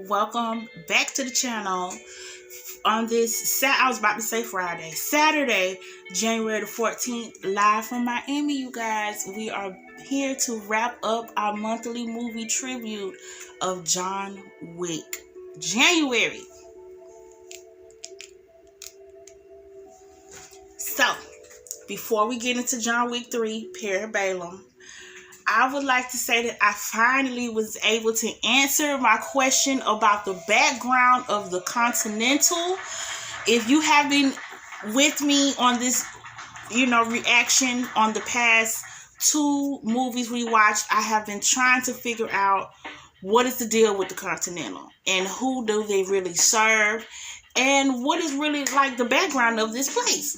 welcome back to the channel on this I was about to say Friday, Saturday, January the 14th, live from Miami. You guys, we are here to wrap up our monthly movie tribute of John Wick, January. So before we get into John Wick 3 Parabellum, I would like to say that I finally was able to answer my question about the background of the Continental. If you have been with me on this, reaction on the past two movies we watched, I have been trying to figure out what is the deal with the Continental and who do they really serve and what is really like the background of this place.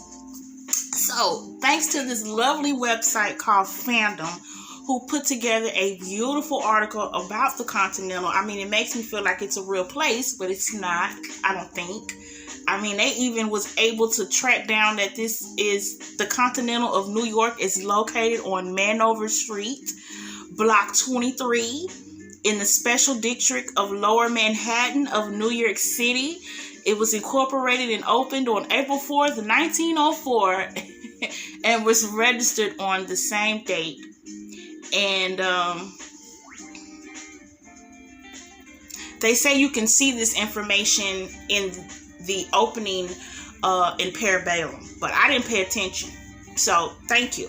So, thanks to this lovely website called Fandom, who put together a beautiful article about the Continental. I mean, it makes me feel like it's a real place, but it's not, I don't think. I mean, they even was able to track down that this is the Continental of New York is located on Manover Street, Block 23, in the Special District of Lower Manhattan of New York City. It was incorporated and opened on April 4th, 1904, and was registered on the same date. And they say you can see this information in the opening in Parabellum, but I didn't pay attention, so thank you.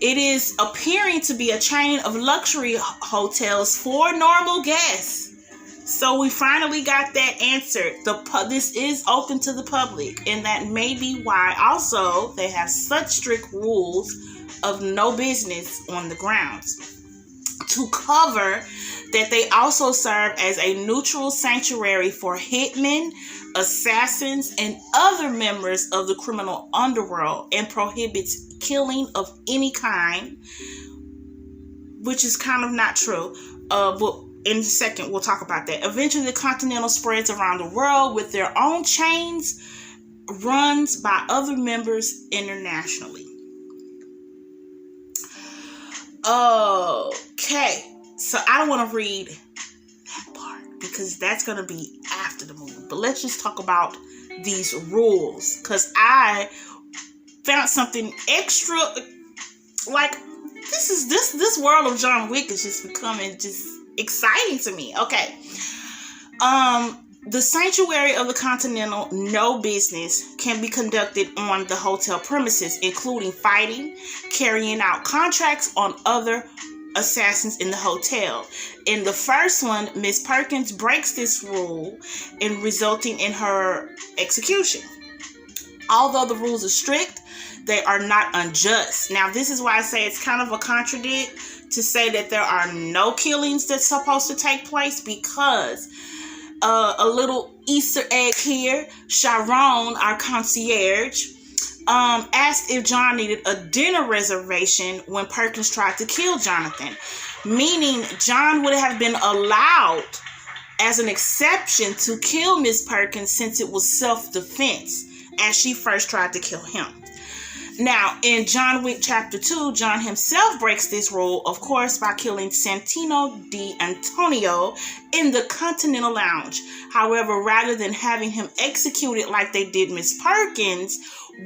It is appearing to be a chain of luxury hotels for normal guests. So we finally got that answered. This is open to the public, and that may be why also they have such strict rules of no business on the grounds. To cover that they also serve as a neutral sanctuary for hitmen, assassins, and other members of the criminal underworld, and prohibits killing of any kind, which is kind of not true. But in a second, we'll talk about that. Eventually, the Continental spreads around the world with their own chains, runs by other members internationally. Okay, so I don't want to read that part because that's going to be after the movie. But let's just talk about these rules, because I found something extra. Like, this world of John Wick is just becoming just exciting to me. Okay. The sanctuary of the Continental no business can be conducted on the hotel premises, including fighting, carrying out contracts on other assassins in the hotel. In the first one, Miss Perkins breaks this rule and resulting in her execution. Although the rules are strict, they are not unjust. Now, this is why I say it's kind of a contradict to say that there are no killings that's supposed to take place, because a little Easter egg here. Sharon, our concierge, asked if John needed a dinner reservation when Perkins tried to kill Jonathan, meaning John would have been allowed as an exception to kill Miss Perkins since it was self-defense as she first tried to kill him. Now, in John Wick Chapter 2, John himself breaks this rule, of course, by killing Santino D'Antonio in the Continental Lounge. However, rather than having him executed like they did Miss Perkins,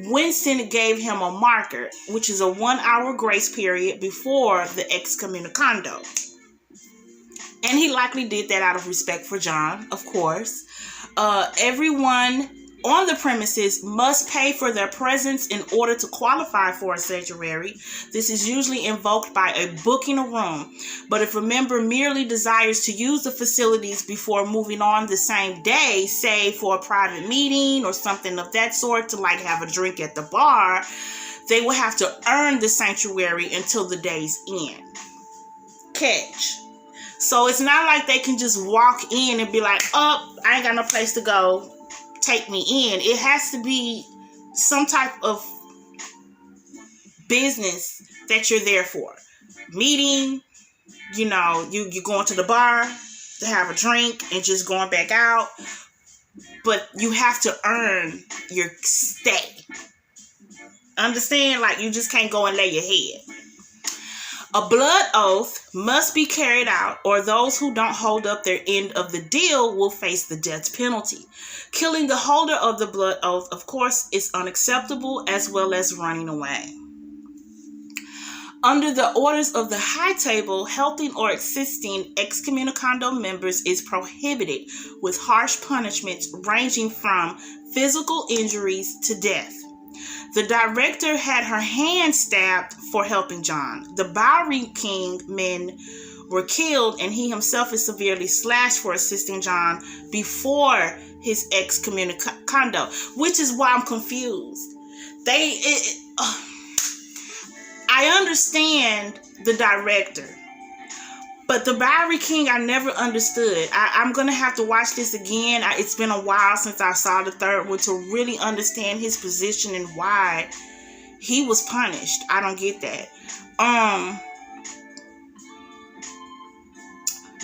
Winston gave him a marker, which is a 1-hour grace period before the excommunicado. And he likely did that out of respect for John, of course. Everyone on the premises must pay for their presence in order to qualify for a sanctuary. This is usually invoked by booking a room. But if a member merely desires to use the facilities before moving on the same day, say for a private meeting or something of that sort, to like have a drink at the bar, they will have to earn the sanctuary until the day's end. Catch. So it's not like they can just walk in and be like, oh, I ain't got no place to go, take me in. It has to be some type of business that you're there for. Meeting, you're going to the bar to have a drink and just going back out. But you have to earn your stay. Understand? Like, you just can't go and lay your head. A blood oath must be carried out, or those who don't hold up their end of the deal will face the death penalty. Killing the holder of the blood oath, of course, is unacceptable, as well as running away. Under the orders of the High Table, helping or assisting excommunicado members is prohibited, with harsh punishments ranging from physical injuries to death. The director had her hand stabbed for helping John. The Bowery King men were killed, and he himself is severely slashed for assisting John before his excommunicado, which is why I'm confused. I understand the director, but the Bowery King I never understood. I'm going to have to watch this again. It's been a while since I saw the third one to really understand his position and why he was punished. I don't get that.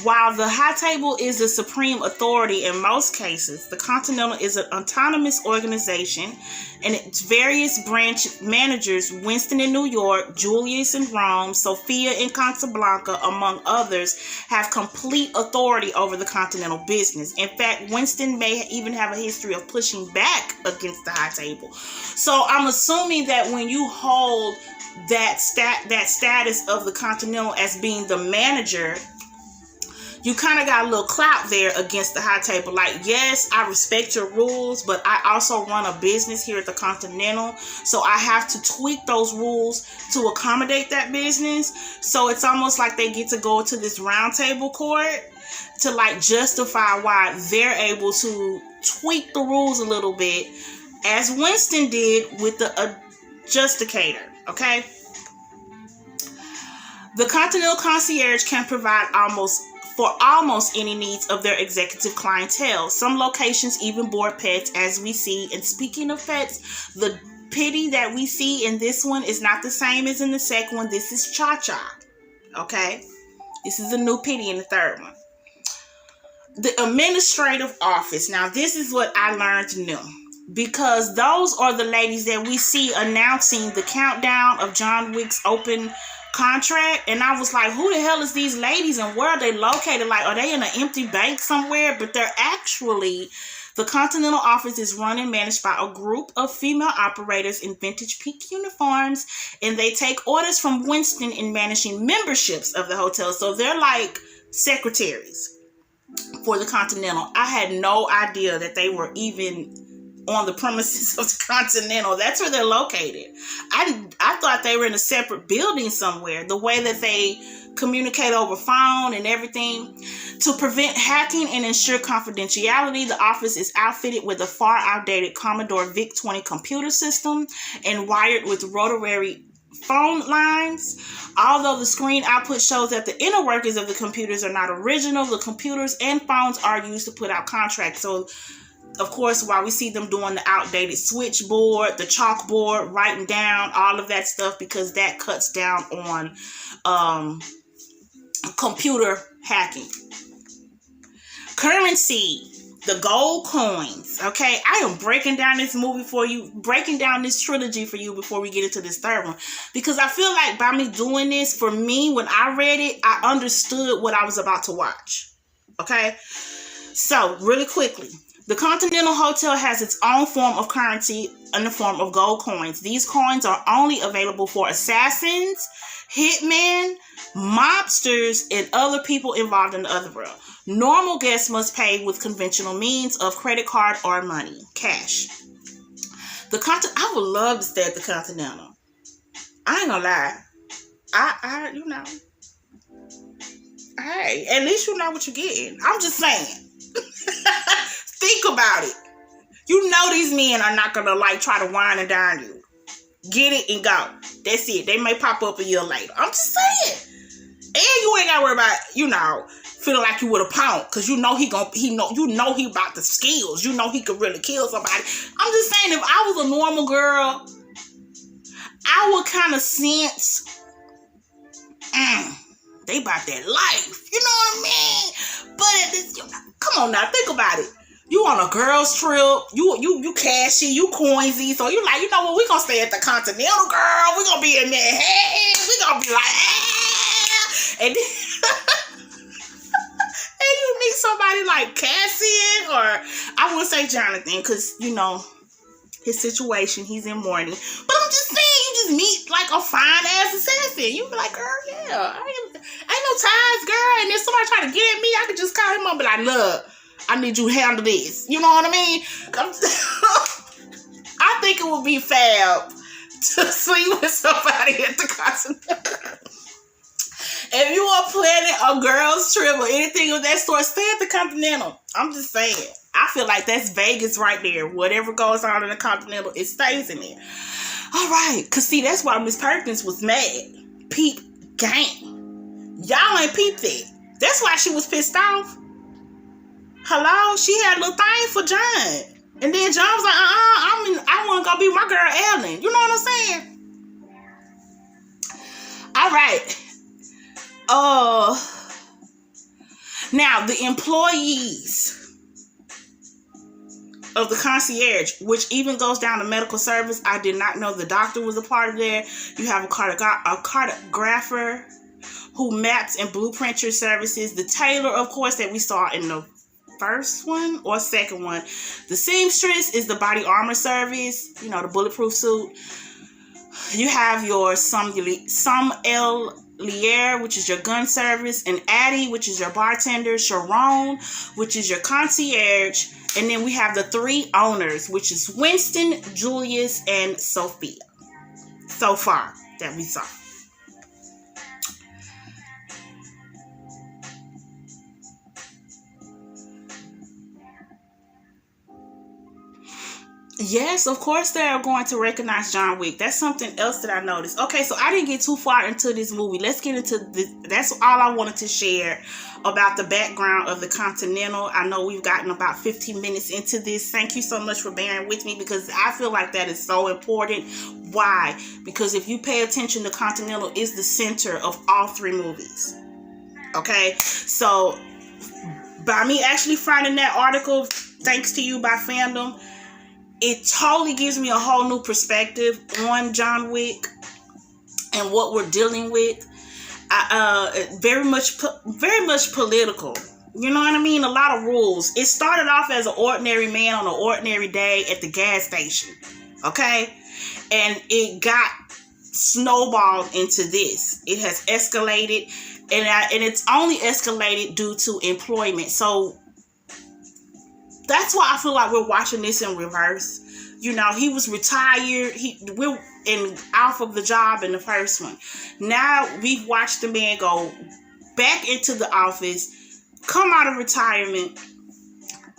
While the High Table is the supreme authority in most cases, the Continental is an autonomous organization, and its various branch managers, Winston in New York, Julius in Rome, Sophia in Casablanca, among others, have complete authority over the Continental business. In fact, Winston may even have a history of pushing back against the High Table. So I'm assuming that when you hold that status of the Continental as being the manager, you kind of got a little clout there against the High Table. Like, yes, I respect your rules, but I also run a business here at the Continental, so I have to tweak those rules to accommodate that business. So it's almost like they get to go to this round table court to like justify why they're able to tweak the rules a little bit, as Winston did with the adjudicator. Okay, the Continental Concierge can provide almost any needs of their executive clientele. Some locations even board pets, as we see. And speaking of pets, the pity that we see in this one is not the same as in the second one. This is Cha-Cha. Okay? This is a new pity in the third one. The administrative office. Now, this is what I learned new, because those are the ladies that we see announcing the countdown of John Wick's open contract, and I was like, who the hell is these ladies and where are they located? Like, are they in an empty bank somewhere? But they're actually, the Continental office is run and managed by a group of female operators in vintage pink uniforms, and they take orders from Winston in managing memberships of the hotel. So they're like secretaries for the Continental. I had no idea that they were even on the premises of the Continental. That's where they're located. I thought they were in a separate building somewhere. The way that they communicate over phone and everything. To prevent hacking and ensure confidentiality, the office is outfitted with a far outdated Commodore VIC-20 computer system and wired with rotary phone lines. Although the screen output shows that the inner workings of the computers are not original, the computers and phones are used to put out contracts. So of course, while we see them doing the outdated switchboard, the chalkboard, writing down all of that stuff, because that cuts down on computer hacking. Currency, the gold coins. Okay, I am breaking down this movie for you, breaking down this trilogy for you before we get into this third one, because I feel like by me doing this, for me, when I read it, I understood what I was about to watch. Okay, so really quickly. The Continental Hotel has its own form of currency in the form of gold coins. These coins are only available for assassins, hitmen, mobsters, and other people involved in the otherworld. Normal guests must pay with conventional means of credit card or money, cash. I would love to stay at the Continental. I ain't gonna lie. Hey, at least you know what you're getting. I'm just saying. Think about it. You know these men are not gonna like try to wine and dine you. Get it and go. That's it. They may pop up a year later. I'm just saying. And you ain't gotta worry about, feeling like you would have pounced, because you know he about the skills. You know he could really kill somebody. I'm just saying, if I was a normal girl, I would kind of sense, they about that life. You know what I mean? But at this, come on now, think about it. You on a girl's trip, you cashy, you coinsy, so you like, you know what, we gonna stay at the Continental, girl. We gonna be in Manhattan. We gonna be like, And then, and you meet somebody like Cassian, or I wouldn't say Jonathan, because, you know, his situation, he's in mourning. But I'm just saying, you just meet like a fine ass assassin. You be like, girl, yeah, ain't no ties, girl. And if somebody try to get at me, I could just call him up and be like, look, I need you to handle this. You know what I mean? I think it would be fab to sleep with somebody at the Continental. If you are planning a girls trip or anything of that sort, stay at the Continental. I'm just saying. I feel like that's Vegas right there. Whatever goes on in the Continental, it stays in there. All right. Because, see, that's why Miss Perkins was mad. Peep gang. Y'all ain't peeped it. That's why she was pissed off. Hello? She had a little thing for John. And then John was like, I want to go be my girl, Ellen. You know what I'm saying? All right. Now, the employees of the concierge, which even goes down to medical service. I did not know the doctor was a part of there. You have a cartographer who maps and blueprints your services. The tailor, of course, that we saw in the first one or second one. The seamstress is the body armor service, you know, the bulletproof suit. You have your sommelier, which is your gun service, and Addie, which is your bartender, Sharon, which is your concierge, and then we have the three owners, which is Winston, Julius, and Sophia. So far that we saw. Yes, of course they are going to recognize John Wick. That's something else that I noticed. Okay, so I didn't get too far into this movie. Let's get into this. That's all I wanted to share about the background of the Continental. I know we've gotten about 15 minutes into this. Thank you so much for bearing with me, because I feel like that is so important. Why? Because if you pay attention, the Continental is the center of all three movies. Okay, so by me actually finding that article, thanks to you by Fandom, it totally gives me a whole new perspective on John Wick and what we're dealing with. Very much political. You know what I mean? A lot of rules. It started off as an ordinary man on an ordinary day at the gas station. Okay? And it got snowballed into this. It has escalated, and it's only escalated due to employment. So that's why I feel like we're watching this in reverse. You know, he was retired. We're off of the job in the first one. Now we've watched the man go back into the office, come out of retirement,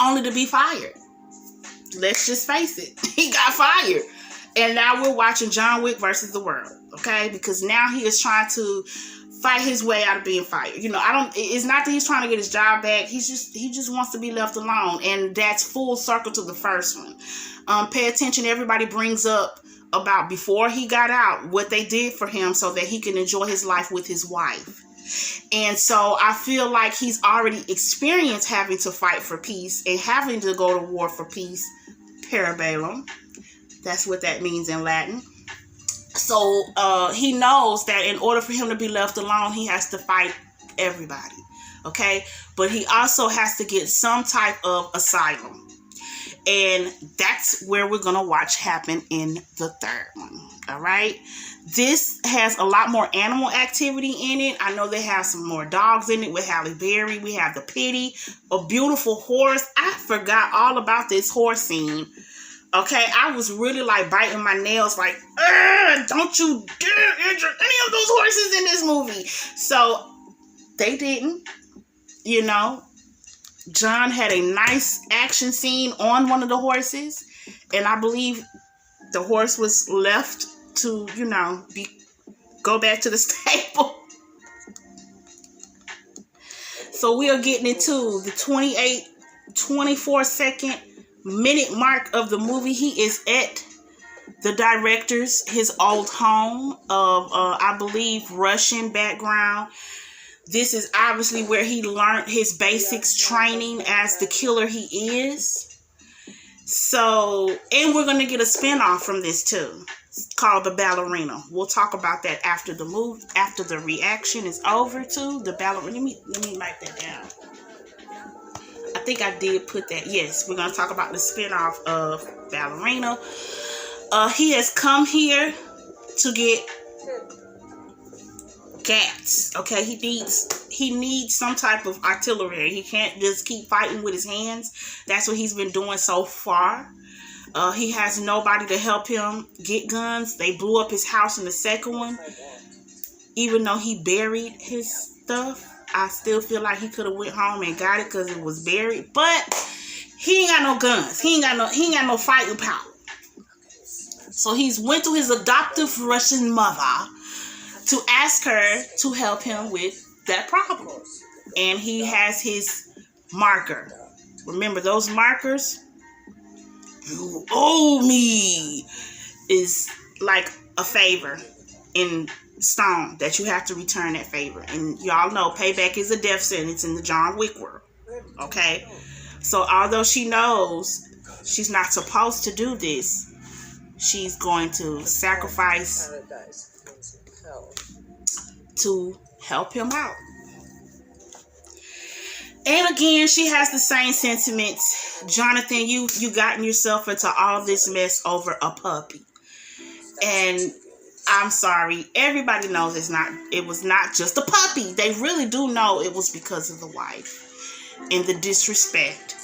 only to be fired. Let's just face it. He got fired. And now we're watching John Wick versus the world. Okay? Because now he is trying to fight his way out of being fired. You know, it's not that he's trying to get his job back. He just wants to be left alone. And that's full circle to the first one. Pay attention. Everybody brings up about before he got out, what they did for him so that he can enjoy his life with his wife. And so I feel like he's already experienced having to fight for peace and having to go to war for peace. Parabellum. That's what that means in Latin. So he knows that in order for him to be left alone, he has to fight everybody. Okay? But he also has to get some type of asylum. And that's where we're going to watch happen in the third one. All right? This has a lot more animal activity in it. I know they have some more dogs in it with Halle Berry. We have the Pity, a beautiful horse. I forgot all about this horse scene. Okay, I was really like biting my nails like, don't you dare injure any of those horses in this movie. So they didn't, you know. John had a nice action scene on one of the horses, and I believe the horse was left to, you know, go back to the stable. So we are getting into the 24-second minute mark of the movie. He is at the director's, his old home of, I believe, Russian background. This is obviously where he learned his basics training as the killer he is. So, and we're gonna get a spinoff from this too, called The Ballerina. We'll talk about that after the after the reaction is over too. The Ballerina. Let me write that down. I think I did put that. Yes, we're gonna talk about the spinoff of Ballerina. He has come here to get cats. Okay, he needs some type of artillery. He can't just keep fighting with his hands. That's what he's been doing so far. He has nobody to help him get guns. They blew up his house in the second one. Even though he buried his stuff, I still feel like he could have went home and got it because it was buried. But he ain't got no guns. He ain't got no fighting power. So he's went to his adoptive Russian mother to ask her to help him with that problem. And he has his marker. Remember those markers? You owe me is like a favor in stone that you have to return that favor. And y'all know payback is a death sentence in the John Wick world. Okay? So although she knows she's not supposed to do this, she's going to sacrifice to help him out. And again, she has the same sentiments. Jonathan, you gotten yourself into all this mess over a puppy. And I'm sorry, everybody knows it was not just a puppy. They really do know it was because of the wife and the disrespect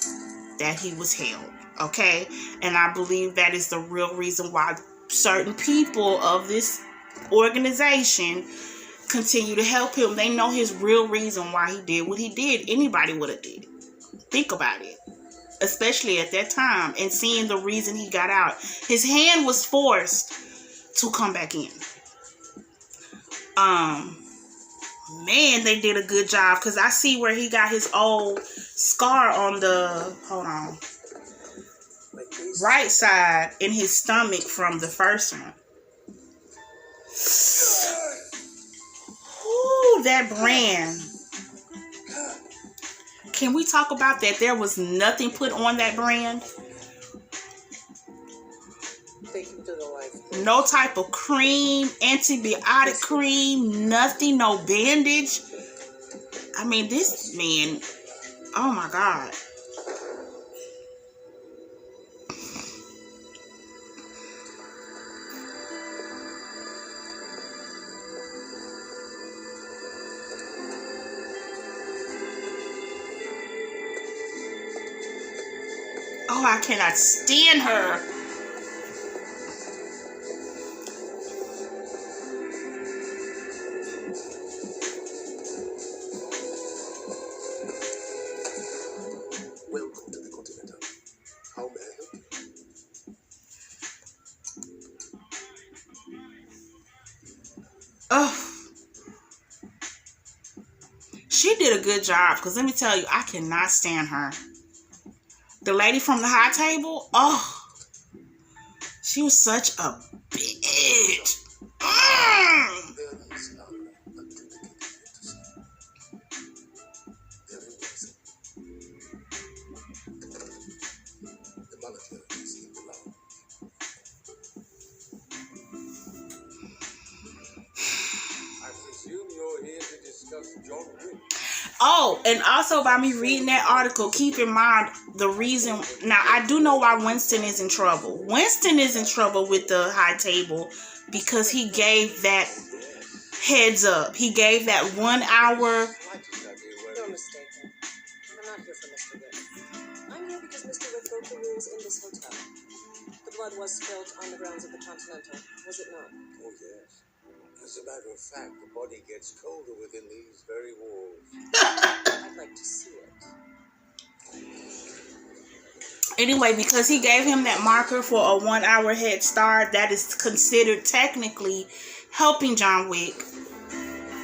that he was held. Okay? And I believe that is the real reason why certain people of this organization continue to help him. They know his real reason why he did what he did. Anybody would have did. Think about it. Especially at that time. And seeing the reason he got out. His hand was forced to come back in. Man, they did a good job. Because I see where he got his old scar on the... Hold on. Right side in his stomach from the first one. Ooh, that brand. Can we talk about that? There was nothing put on that brand. No type of cream, antibiotic cream, nothing, no bandage. I mean, this man, oh my God. Oh, I cannot stand her. Welcome to the Continental. How may I help you? Oh. She did a good job, because let me tell you, I cannot stand her. The lady from the high table, oh, she was such a bitch. I presume you're here to discuss John Wick. Oh, and also by me reading that article, keep in mind the reason. Now, I do know why Winston is in trouble. Winston is in trouble with the high table because he gave that heads up. He gave that 1 hour. You're mistaken. I'm not here for Mr. Wick. I'm here because Mr. Wick broke the rules in this hotel. The blood was spilled on the grounds of the Continental, was it not? Oh, yes. As a matter of fact, the body gets colder within these very walls. I'd like to see it. Anyway, because he gave him that marker for a 1 hour head start, that is considered technically helping John Wick.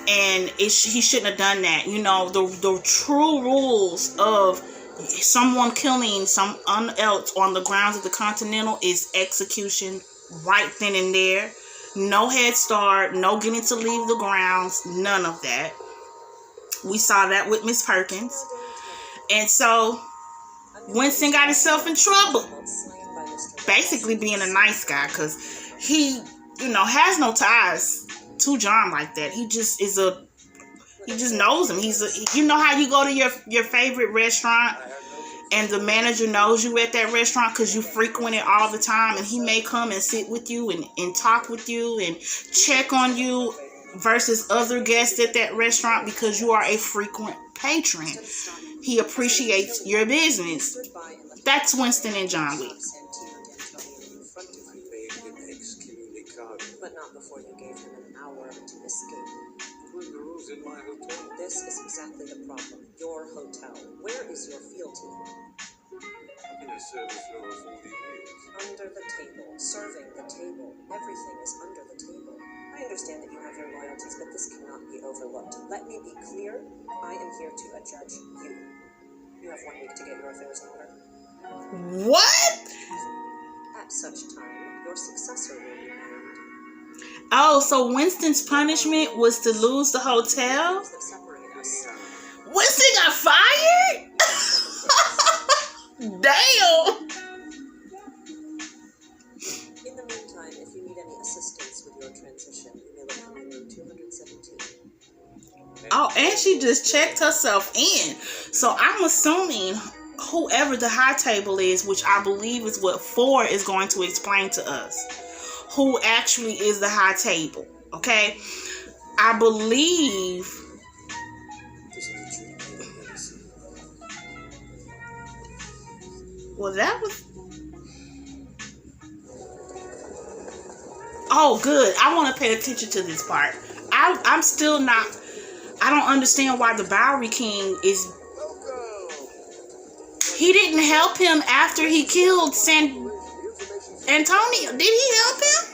And he shouldn't have done that. You know, the true rules of someone killing someone else on the grounds of the Continental is execution right then and there. No head start, no getting to leave the grounds, none of that. We saw that with Miss Perkins. And so, Winston got himself in trouble. Slain by Mr. Basically being a nice guy, because he, has no ties to John like that. He just is he just knows him. How you go to your favorite restaurant and the manager knows you at that restaurant because you frequent it all the time, and he may come and sit with you and talk with you and check on you versus other guests at that restaurant because you are a frequent patron. He appreciates your business. That's Winston and John Wick. But not before you gave him an hour to escape. Putting the rules in my hotel. This is exactly the problem. Your hotel. Where is your field team? I've been in service for over 40 years. Under the table. Serving the table. Everything is under the table. I understand that you have your loyalties, but this cannot be overlooked. Let me be clear. I am here to adjudge you. You have 1 week to get your affairs in order. What? At such time, your successor will be named. Oh, so Winston's punishment was to lose the hotel? That separate us. Winston got fired? Damn. In the meantime, if you need any assistance with your transition, you may look for me in room 217. Oh, and she just checked herself in. So I'm assuming whoever the high table is, which I believe is what 4 is going to explain to us, who actually is the high table. Okay? I believe... Well, that was... Oh, good. I want to pay attention to this part. I'm still not... I don't understand why the Bowery King is... He didn't help him after he killed Antonio. Did he help him?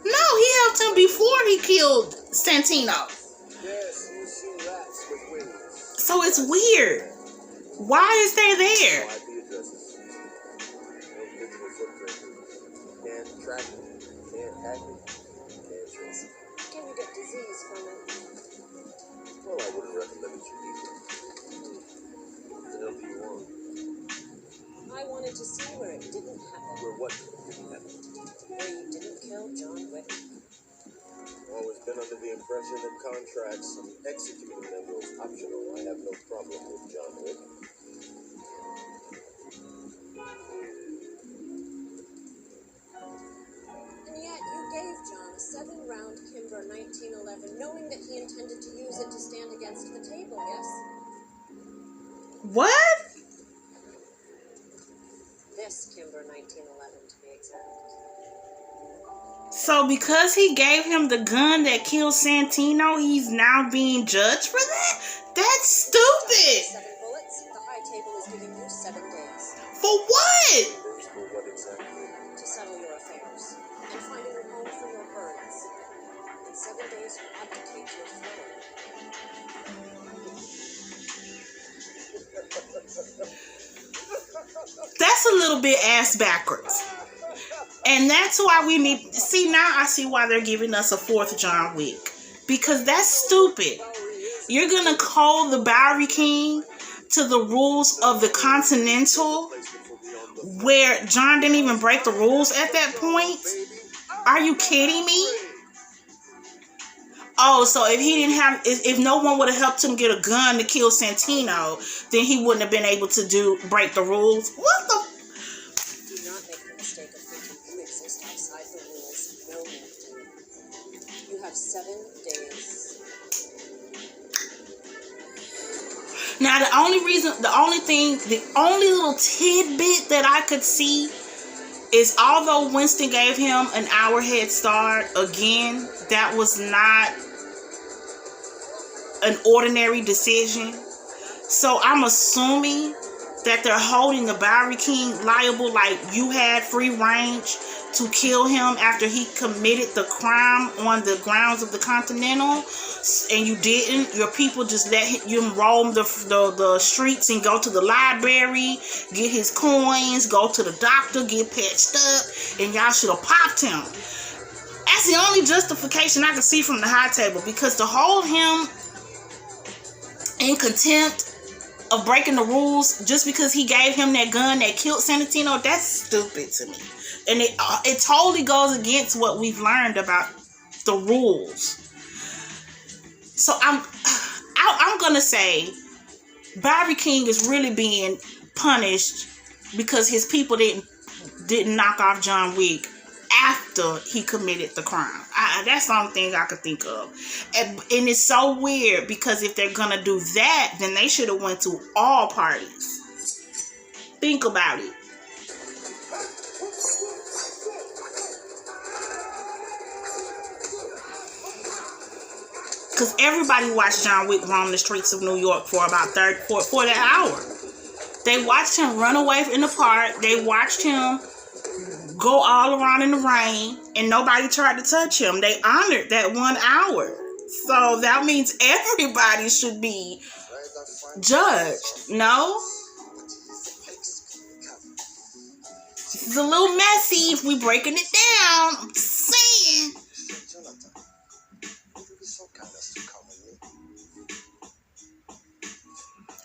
No, he helped him before he killed Santino. Yes, you see rats with wings. So it's weird. Why is they there? IP addresses. No digital footprint. Can't track it. Can't hack it. Can't trace it. Can you get disease from it? Well, I wouldn't recommend it you eat it. What the hell do you want? I wanted to see where it didn't happen. Where what didn't happen? Where you didn't kill John Wick. Always been under the impression that contracts and executing them was optional. I have no problem with John Wick. And yet you gave John a 7-round Kimber 1911, knowing that he intended to use it to stand against the table, yes? What? This Kimber 1911, to be exact. So because he gave him the gun that killed Santino, he's now being judged for that? That's stupid. 7 bullets. The high table is giving you 7 days. For what? For what exactly? To settle your affairs and find a new home for your birds. In 7 days, you abdicate your throne. That's a little bit ass backwards. And that's why we need... See, now I see why they're giving us a 4th John Wick. Because that's stupid. You're going to call the Bowery King to the rules of the Continental, where John didn't even break the rules at that point? Are you kidding me? Oh, so if he didn't have... If no one would have helped him get a gun to kill Santino, then he wouldn't have been able to break the rules? What the... Do not make the mistake of thinking you exist outside the rules. No one do. You have 7 days. Now, the only little tidbit that I could see is, although Winston gave him an hour head start, again, that was not an ordinary decision. So I'm assuming that they're holding the Bowery King liable, like you had free range to kill him after he committed the crime on the grounds of the Continental, and you didn't. Your people just let him roam the streets and go to the library, get his coins, go to the doctor, get patched up, and y'all should have popped him. That's the only justification I can see from the high table, because to hold him in contempt of breaking the rules just because he gave him that gun that killed Santino, that's stupid to me. And it totally goes against what we've learned about the rules. So I'm gonna say Barry King is really being punished because his people didn't knock off John Wick after he committed the crime. That's the only thing I could think of. And it's so weird because if they're gonna do that, then they should have went to all parties. Think about it. Because everybody watched John Wick roam the streets of New York for about 40 hours. They watched him run away in the park. They watched him go all around in the rain, and nobody tried to touch him. They honored that 1 hour. So that means everybody should be judged. No? This is a little messy if we breaking it down. I'm just saying.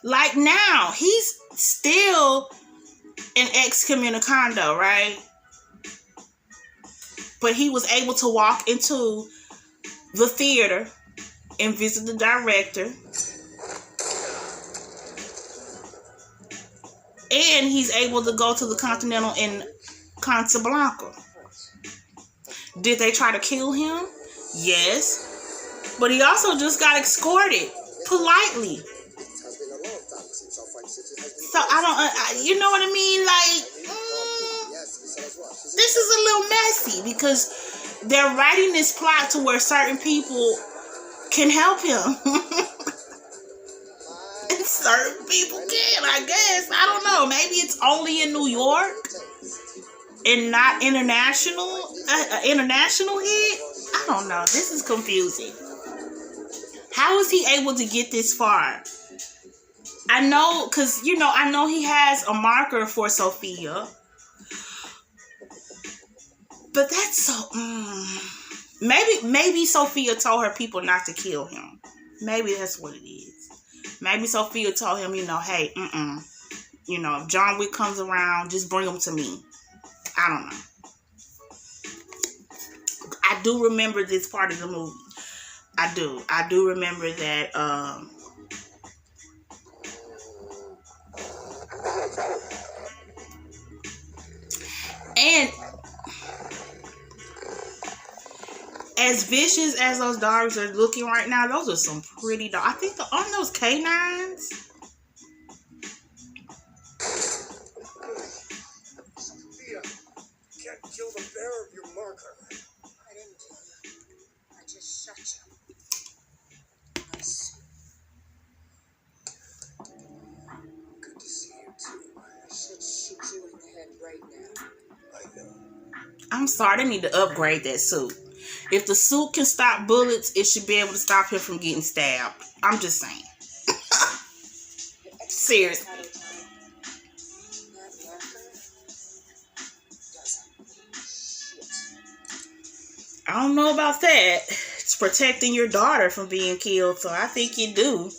Like now, he's still an excommunicado, right? But he was able to walk into the theater and visit the director. And he's able to go to the Continental in Casablanca. Did they try to kill him? Yes. But he also just got escorted politely. So I don't, you know what I mean? Like, this is a little messy because they're writing this plot to where certain people can help him. And certain people can, I guess. I don't know. Maybe it's only in New York and not international, international hit. I don't know. This is confusing. How is he able to get this far? I know, because, you know, I know he has a marker for Sophia. But that's so... Maybe Sophia told her people not to kill him. Maybe that's what it is. Maybe Sophia told him, you know, hey, you know, if John Wick comes around, just bring him to me. I don't know. I do remember this part of the movie. I do remember that... And as vicious as those dogs are looking right now, those are some pretty dogs. I think aren't those canines? Sophia, you can't kill the bearer of your marker. I didn't kill you. I just shot you. Nice. Good to see you too. I should shoot you in the head right now. I know. I'm sorry, they need to upgrade that suit. If the suit can stop bullets, it should be able to stop him from getting stabbed. I'm just saying. Seriously. That marker doesn't shit. I don't know about that. It's protecting your daughter from being killed, so I think you do.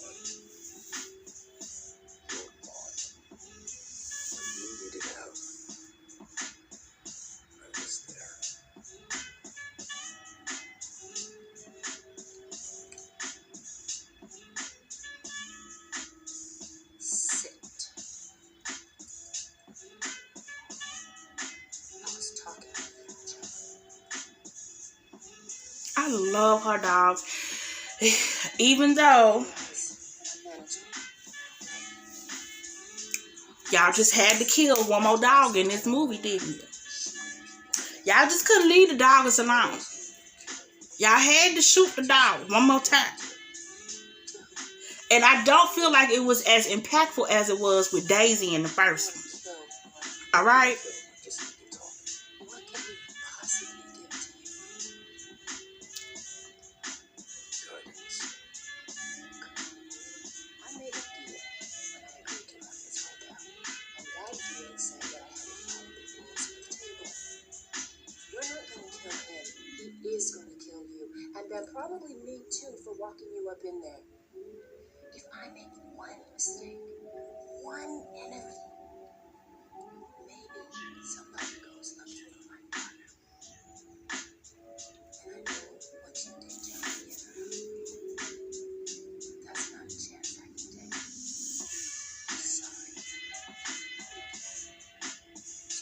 I love her dogs. Even though y'all just had to kill one more dog in this movie, didn't you? Y'all just couldn't leave the dogs alone. Y'all had to shoot the dog one more time. And I don't feel like it was as impactful as it was with Daisy in the first one. Alright? Is going to kill you, and then probably me too for walking you up in there. If I make one mistake, one enemy, maybe somebody goes up to my partner. And I know what you did, John. That's not a chance I can take. Sorry. Do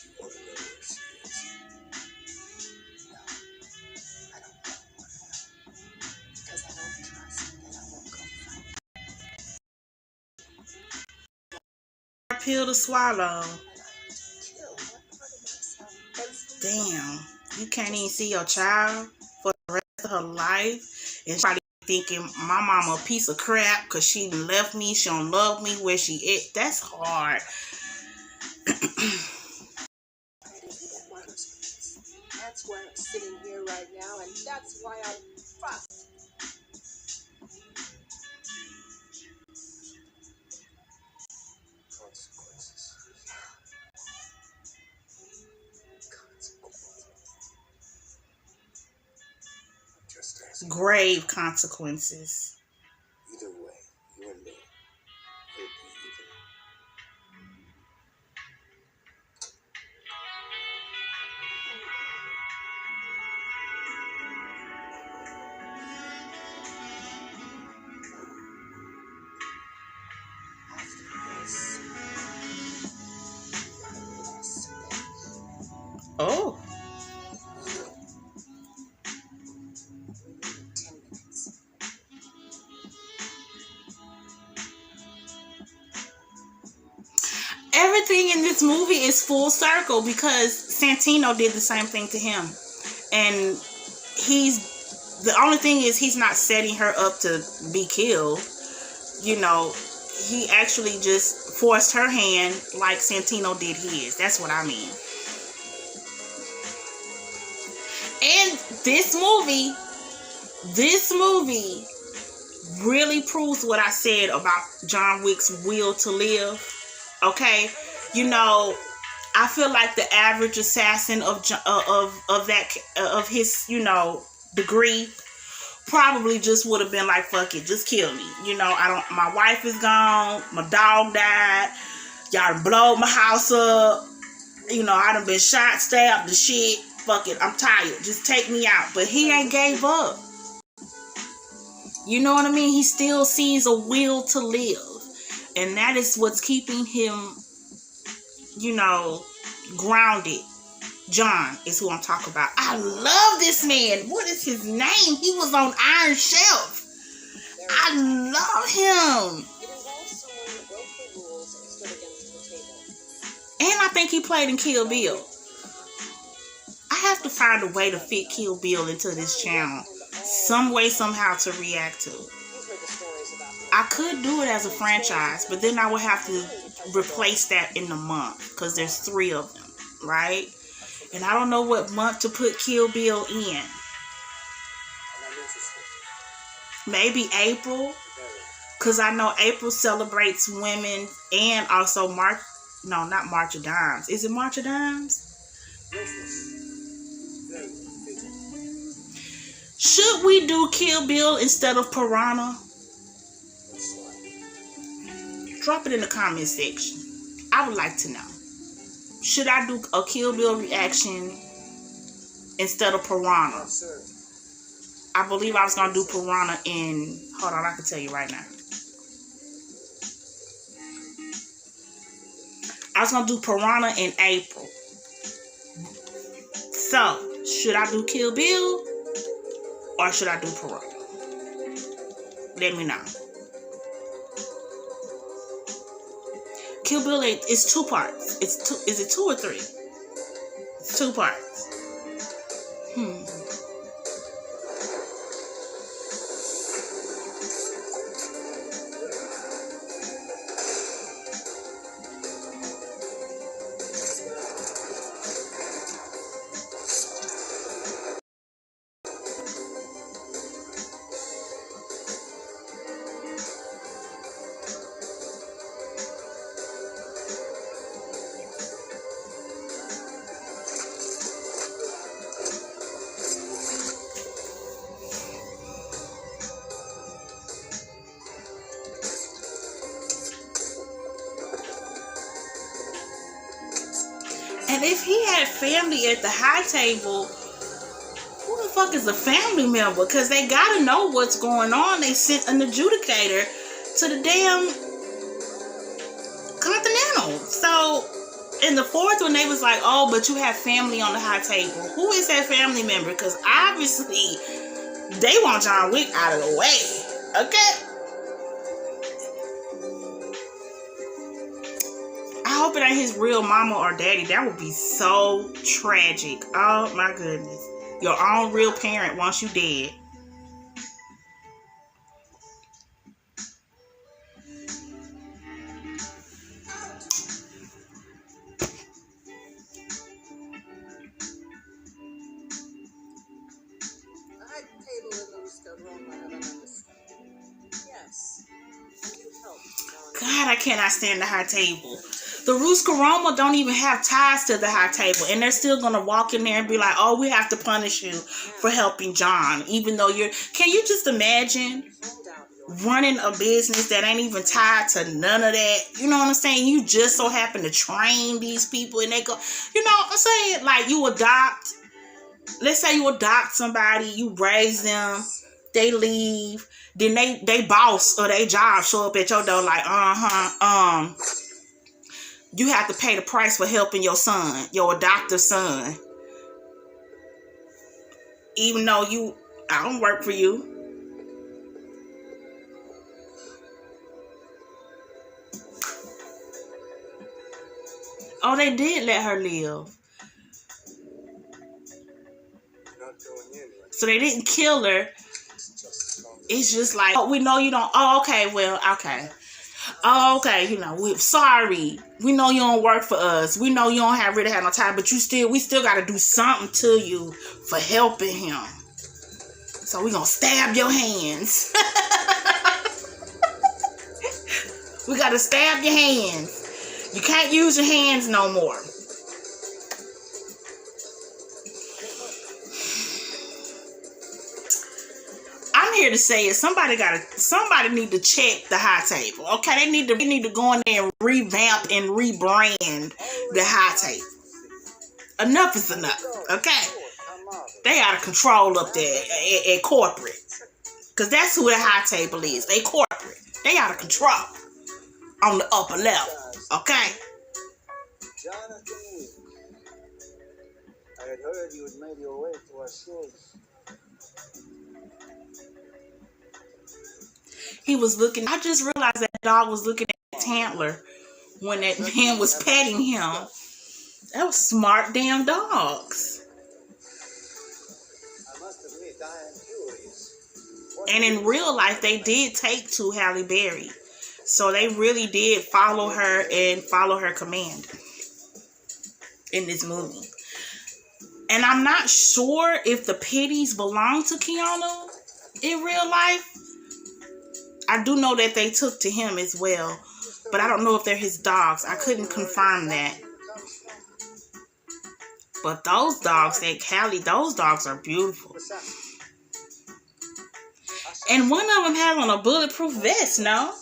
you want to know where she is? No, I don't want to know. Because I don't trust that I won't go fight. Pill to swallow. And I have to kill one part of myself every Damn, you can't even see your child for the rest of her life, and she probably thinking my mama a piece of crap because she done left me. She don't love me where she is. That's hard. That's why I'm sitting here right now, and that's why I fuck. Consequences. Consequences. I'm just asking. Grave consequences. Either way, you and me will be even. After this, ruthless bitch. Oh, 10 minutes. everything in this movie is full circle because Santino did the same thing to him, and the only thing is he's not setting her up to be killed. You know, he actually just forced her hand like Santino did his. That's what I mean. And this movie really proves what I said about John Wick's will to live. Okay, you know, I feel like the average assassin of his, you know, degree probably just would have been like, fuck it, just kill me. You know, my wife is gone, my dog died, y'all done blowed my house up, you know, I done been shot, stabbed, the shit, fuck it, I'm tired, just take me out. But he ain't gave up. You know what I mean? He still sees a will to live. And that is what's keeping him, you know, grounded. John is who I'm talking about. I love this man. What is his name? He was on Iron Shelf. I love him. It involves someone who broke the rules and stood against the table. And I think he played in Kill Bill. I have to find a way to fit Kill Bill into this channel. Some way, somehow to react to. You've heard the stories about him. I could do it as a franchise, but then I would have to replace that in the month because there's 3 of them, right? And I don't know what month to put Kill Bill in. And I'm interested. Maybe April, because I know April celebrates women and also not March of Dimes. Is it March of Dimes? Ruthless. Very fitting. Should we do Kill Bill instead of Piranha? That's like. Drop it in the comment section. I would like to know. Should I do a Kill Bill reaction instead of Piranha? Not served. I believe I was going to do Piranha in... Hold on, I can tell you right now. I was going to do Piranha in April. So, should I do Kill Bill or should I do Piranha? Let me know. Kill Bill is 2 parts. Is it 2 or 3? It's 2 parts. And if he had family at the high table, who the fuck is a family member? Because they gotta know what's going on. They sent an adjudicator to the damn Continental. So in the fourth one, they was like, oh, but you have family on the high table. Who is that family member? Because obviously they want John Wick out of the way. Okay? I hope it ain't his real mama or daddy. That would be so tragic. Oh my goodness. Your own real parent wants you dead. The high table in the Ruska room, I don't understand. Yes. And you helped John. God, I cannot stand the high table. The Ruscaroma don't even have ties to the high table, and they're still gonna walk in there and be like, "Oh, we have to punish you for helping John," even though you're. Can you just imagine running a business that ain't even tied to none of that? You know what I'm saying? You just so happen to train these people, and they go. You know what I'm saying? Like you adopt. Let's say you adopt somebody, you raise them, they leave, then they boss or they job show up at your door like, you have to pay the price for helping your son, your adoptive son. Even though I don't work for you. Oh, they did let her live. So they didn't kill her. It's just like, oh, we know you don't. Oh, okay, well, okay. Oh, okay, we're sorry. We know you don't work for us. We know you don't really have no time, but we still got to do something to you for helping him. So we gonna stab your hands. We got to stab your hands. You can't use your hands no more. I'm here to say it. Somebody need to check the high table. Okay, they need to go in there and revamp and rebrand the high table. Enough is enough. Okay, they out of control up there at corporate, because that's who the high table is. They corporate. They out of control on the upper level. Okay. Jonathan Wick. I had heard you had made your way to our shores. He was looking. I just realized that dog was looking at Tantler when that man was petting him. That was smart damn dogs. I must admit, I am curious. And in real life, they did take to Halle Berry. So they really did follow her and follow her command in this movie. And I'm not sure if the pitties belong to Keanu in real life. I do know that they took to him as well, but I don't know if they're his dogs. I couldn't confirm that. But those dogs at Cali, those dogs are beautiful. And one of them had on a bulletproof vest, no?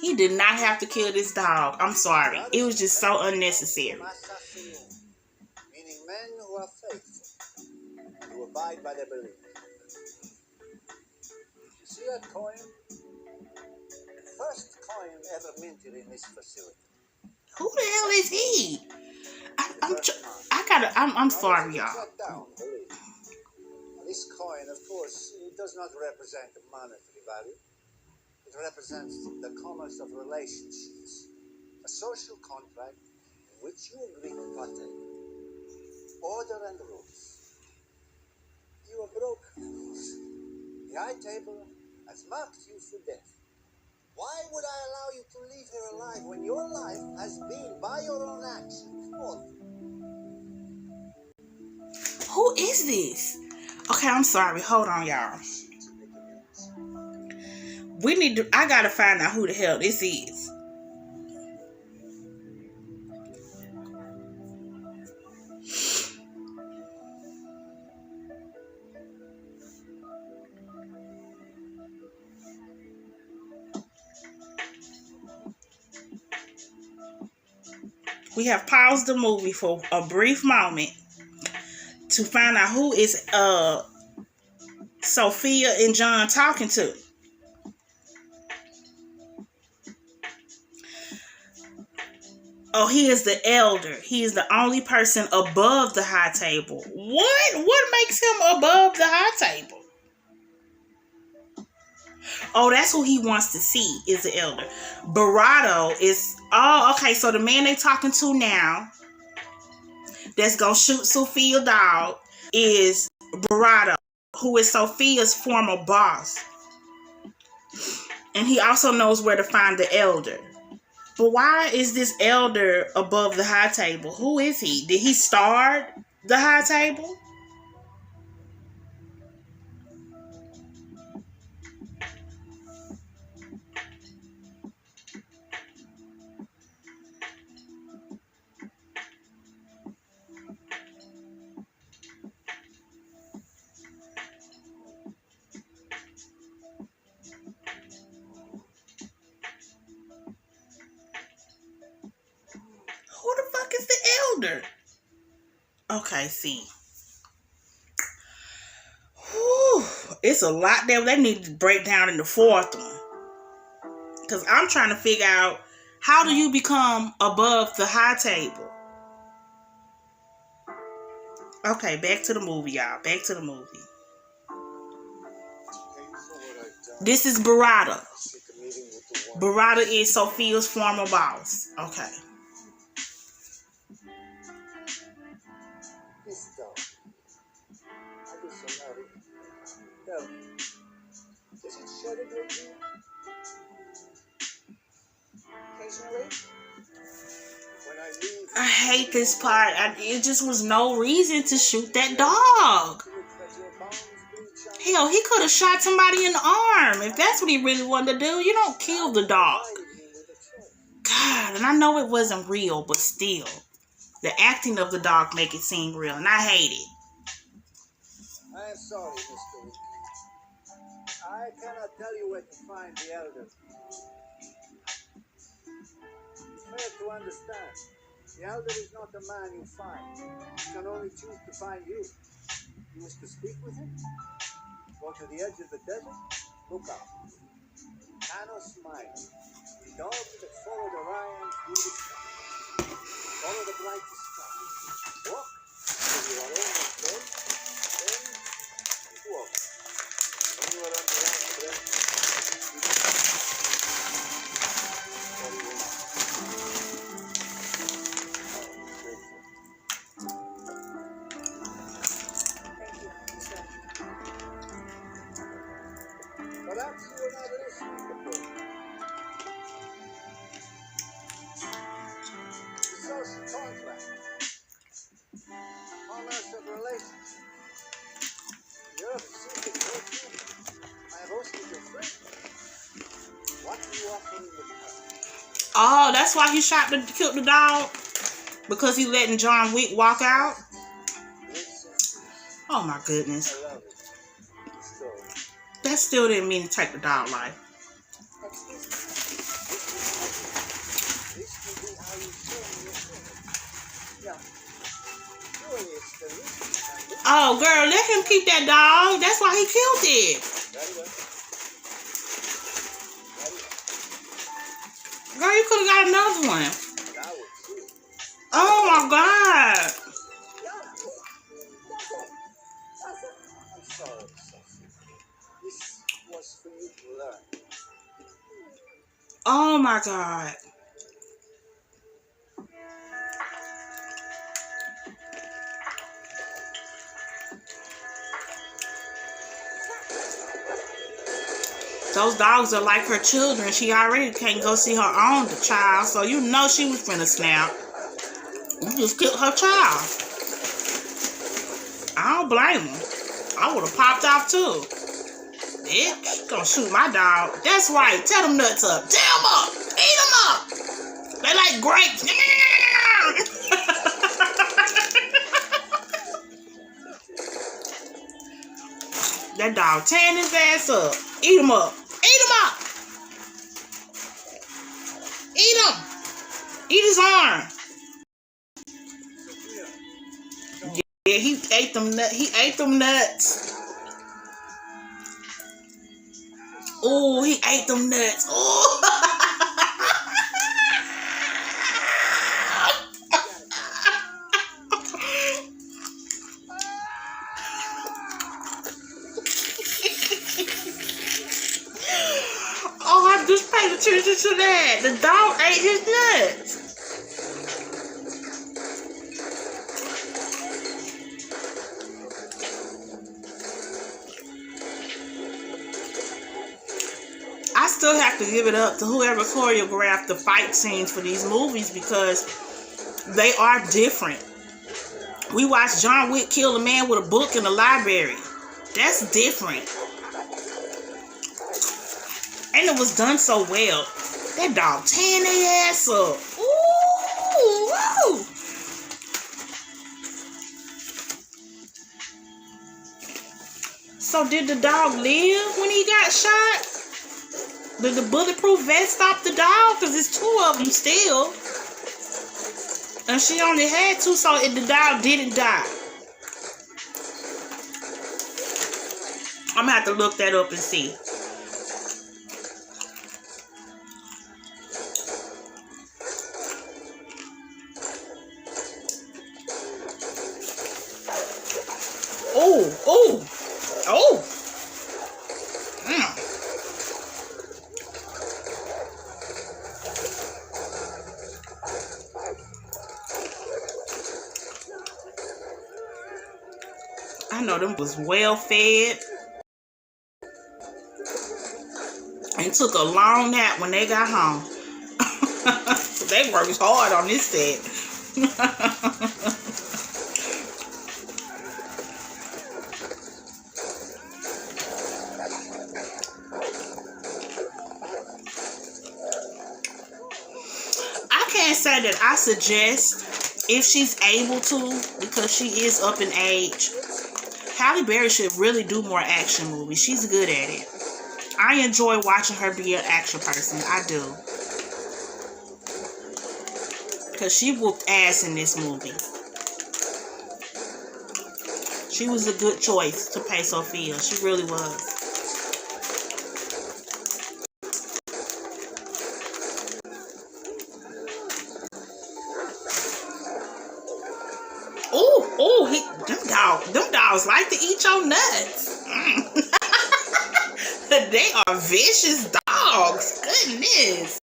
He did not have to kill this dog. I'm sorry. It was just so unnecessary. Meaning men who are faithful, who abide by their belief. You see that coin? The first coin ever minted in this facility. Who the hell is he? I'm sorry, y'all. This coin, of course, it does not represent a monetary value. It represents the commerce of relationships, a social contract in which you agree to partake. Order and rules. You are broken the rules. The high table has marked you for death. Why would I allow you to leave here alive when your life has been, by your own action, forfeit? Who is this? Okay, I'm sorry. Hold on, y'all. I gotta find out who the hell this is. We have paused the movie for a brief moment to find out who is Sophia and John talking to. Oh, he is the elder. He is the only person above the high table. What? What makes him above the high table? Oh, that's who he wants to see, is the elder. Barado is... Oh, okay. So the man they talking to now that's going to shoot Sophia's dog is Barado, who is Sophia's former boss. And he also knows where to find the elder. But why is this elder above the high table? Who is he? Did he start the high table? Who the fuck is the elder? Okay, see. Whew, it's a lot there. They need to break down in the fourth one. Because I'm trying to figure out, how do you become above the high table? Okay, back to the movie, y'all. Back to the movie. This is Barada. Barada is Sophia's former boss. Okay. Does it shed a great deal? Occasionally. When I leave, I hate this part. It just was no reason to shoot that dog. Hell, he could have shot somebody in the arm. If that's what he really wanted to do, you don't kill the dog. God, and I know it wasn't real, but still. The acting of the dog make it seem real, and I hate it. I am sorry, Mr. Wick. I cannot tell you where to find the elder. You fail to understand. The elder is not a man you find. He can only choose to find you. You wish to speak with him? Go to the edge of the desert? Look out. Thanos smile. The dog that followed Orion through the sky. Follow the brightest star. Walk till you are almost there. Then keep walking. When you are on the last breath, you perhaps you were not listening before. The social contract. Commerce of relations. You're a secret virtue. I have hosted your friend. What do you offer in return? Oh, that's why he killed the dog? Because he letting John Wick walk out? Oh my goodness. I love it. So, That still didn't mean to take the dog life. this will be how you show me your friend. Yeah. Surely it's the least. Oh, girl, let him keep that dog. That's why he killed it. Very well. Very well. Girl, you could have got another one. Now it's you. Oh my God. I'm sorry, Sophie. This was for you to learn. Oh my God. Those dogs are like her children. She already can't go see her own child, so you know she was finna snap. You just killed her child. I don't blame her. I would have popped off too. Bitch, gonna shoot my dog. That's right. Tear them nuts up. Tear them up. Eat them up. They like grapes. That dog tearing his ass up. Eat him up. Eat him up. Eat him. Eat his arm. Yeah, he ate them nuts. He ate them nuts. Oh, he ate them nuts. Oh. Oh, I just paid attention to that. The dog ate his nuts. I still have to give it up to whoever choreographed the fight scenes for these movies because they are different. We watched John Wick kill a man with a book in the library. That's different. And it was done so well. That dog tearing their ass up. Ooh, woo. So did the dog live when he got shot? Did the bulletproof vest stop the dog? Because it's two of them still. And she only had two, so the dog didn't die. I'm going to have to look that up and see. Oh, oh, oh. I know them was well fed and took a long nap when they got home. They worked hard on this set. I can't say that I suggest if she's able to, because she is up in age. Halle Berry should really do more action movies. She's good at it. I enjoy watching her be an action person. I do. Because she whooped ass in this movie. She was a good choice to play Sophia. She really was. Them dogs like to eat your nuts. They are vicious dogs. Goodness.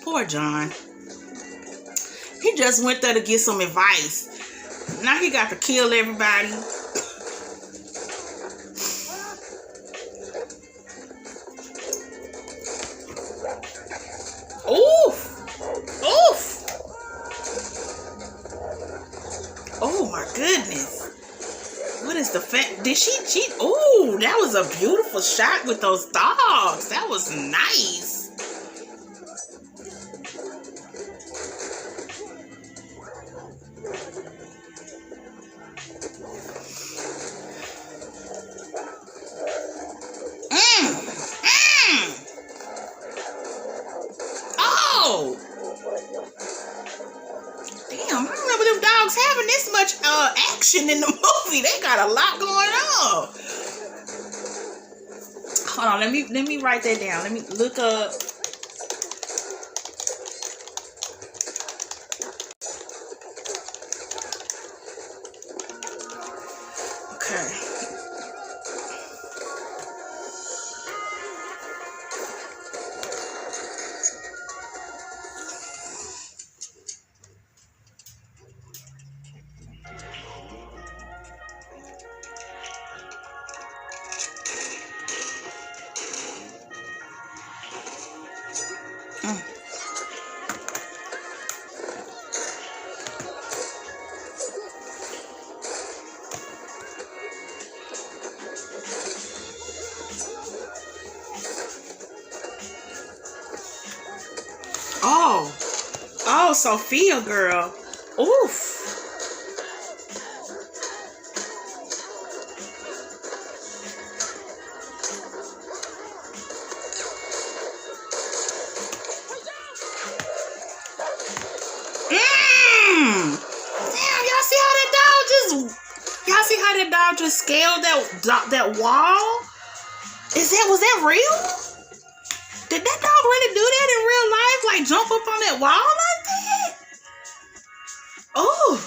Poor John. He just went there to get some advice. Now he got to kill everybody. Oof! Oof! Oh my goodness. What is the fact? Did she cheat? Ooh, that was a beautiful shot with those dogs. That was nice. Damn, I don't remember them dogs having this much action in the movie. They got a lot going on. Hold on, let me write that down. Let me look up. Okay. Oh, Sophia girl. Oof. that dog just scaled that wall? Was that real? Did that dog really do that in real life? Like jump up on that wall like that? Oh.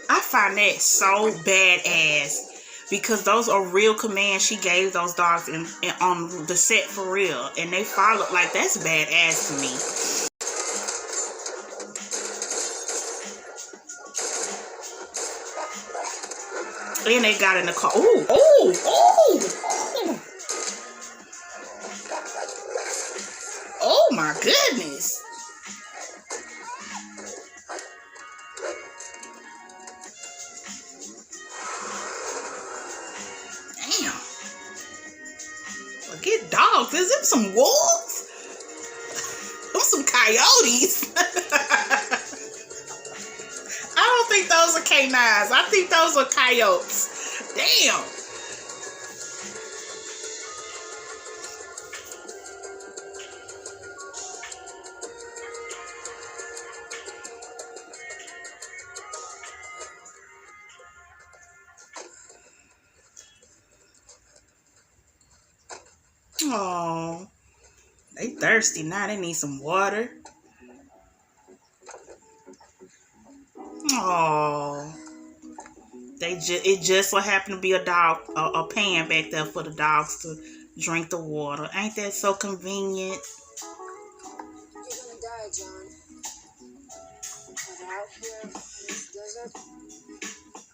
I find that so badass because those are real commands she gave those dogs on the set for real, and they followed. Like, that's badass to me. And they got in the car. Ooh, ooh, ooh, ooh. Oh my goodness. Damn. Well, get dogs. Is them some wolves? Them some coyotes. I don't think those are canines. I think those are coyotes. Damn. Oh, they thirsty now. They need some water. Oh, it just so happened to be a pan back there for the dogs to drink the water. Ain't that so convenient? You're gonna die, John. But out here in this desert,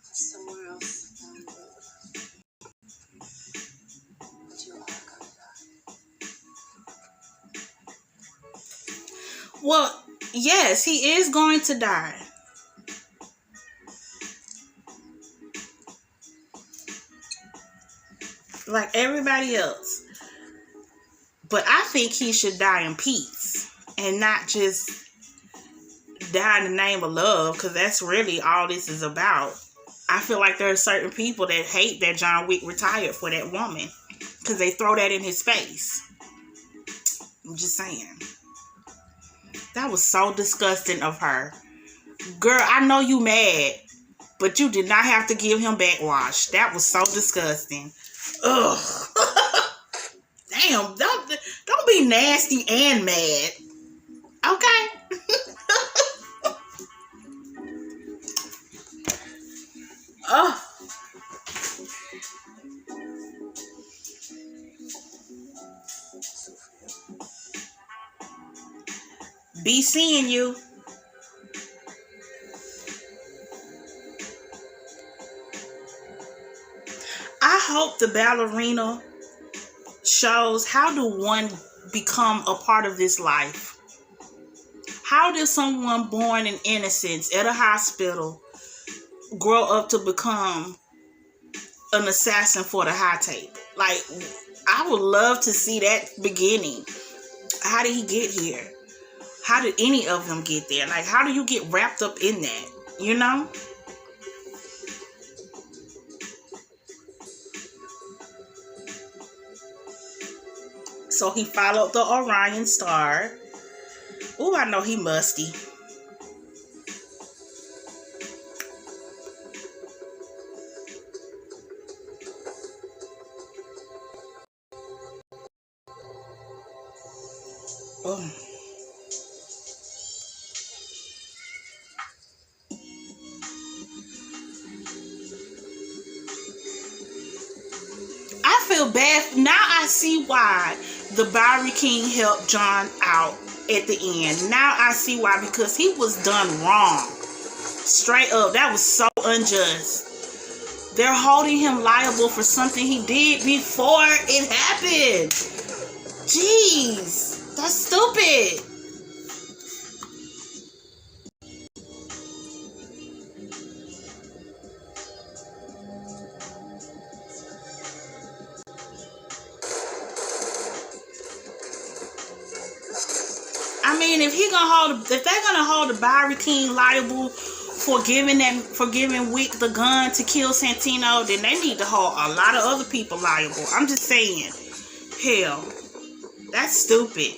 somewhere else down the road. But you are gonna die. Well, yes, he is going to die. Like everybody else. But I think he should die in peace and not just die in the name of love, because that's really all this is about. I feel like there are certain people that hate that John Wick retired for that woman because they throw that in his face. I'm just saying. That was so disgusting of her. Girl, I know you mad, but you did not have to give him backwash. That was so disgusting. Ugh. Damn, don't be nasty and mad. Okay? Ugh. Be seeing you. I hope the ballerina shows how do one become a part of this life. How does someone born in innocence at a hospital grow up to become an assassin for the high table? Like, I would love to see that beginning. How did he get here? How did any of them get there? Like, how do you get wrapped up in that? You know? So he followed the Orion star. Ooh, I know he musty. Oh. I feel bad. Now I see why the Bowery King helped John out at the end. Now I see why, because he was done wrong. Straight up. That was so unjust. They're holding him liable for something he did before it happened. Jeez. That's stupid. I mean, if they're gonna hold the Bowery King liable for giving Wick the gun to kill Santino, then they need to hold a lot of other people liable. I'm just saying, hell, That's stupid.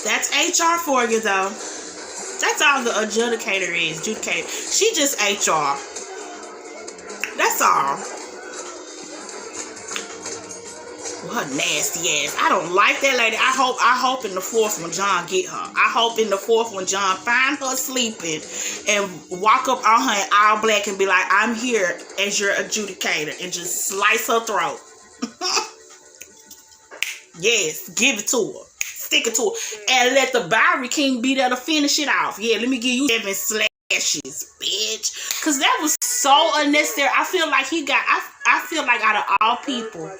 That's HR for you, though. That's all the adjudicator is. She just HR. That's all. Her nasty ass. I don't like that lady. I hope in the fourth one John get her. I hope in the fourth one John find her sleeping and walk up on her in all black and be like, I'm here as your adjudicator, and just slice her throat. Yes, give it to her. Stick it to her. And let the Bowery King be there to finish it off. Yeah, let me give you 7 slashes, bitch. Cause that was so unnecessary. I feel like I feel like out of all people,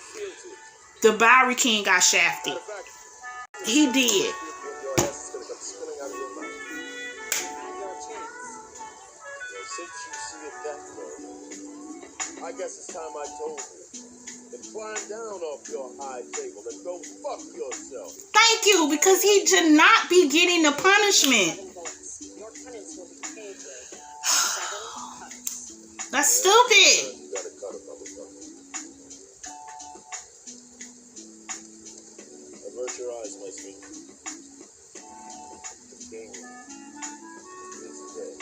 the Bowery King got shafted. He did. I guess it's time I told you to climb down off your high table and go fuck yourself. Thank you, because he should not be getting the punishment. That's stupid. You gotta cut him, motherfucker. Avert your eyes, my sweet. The king is dead.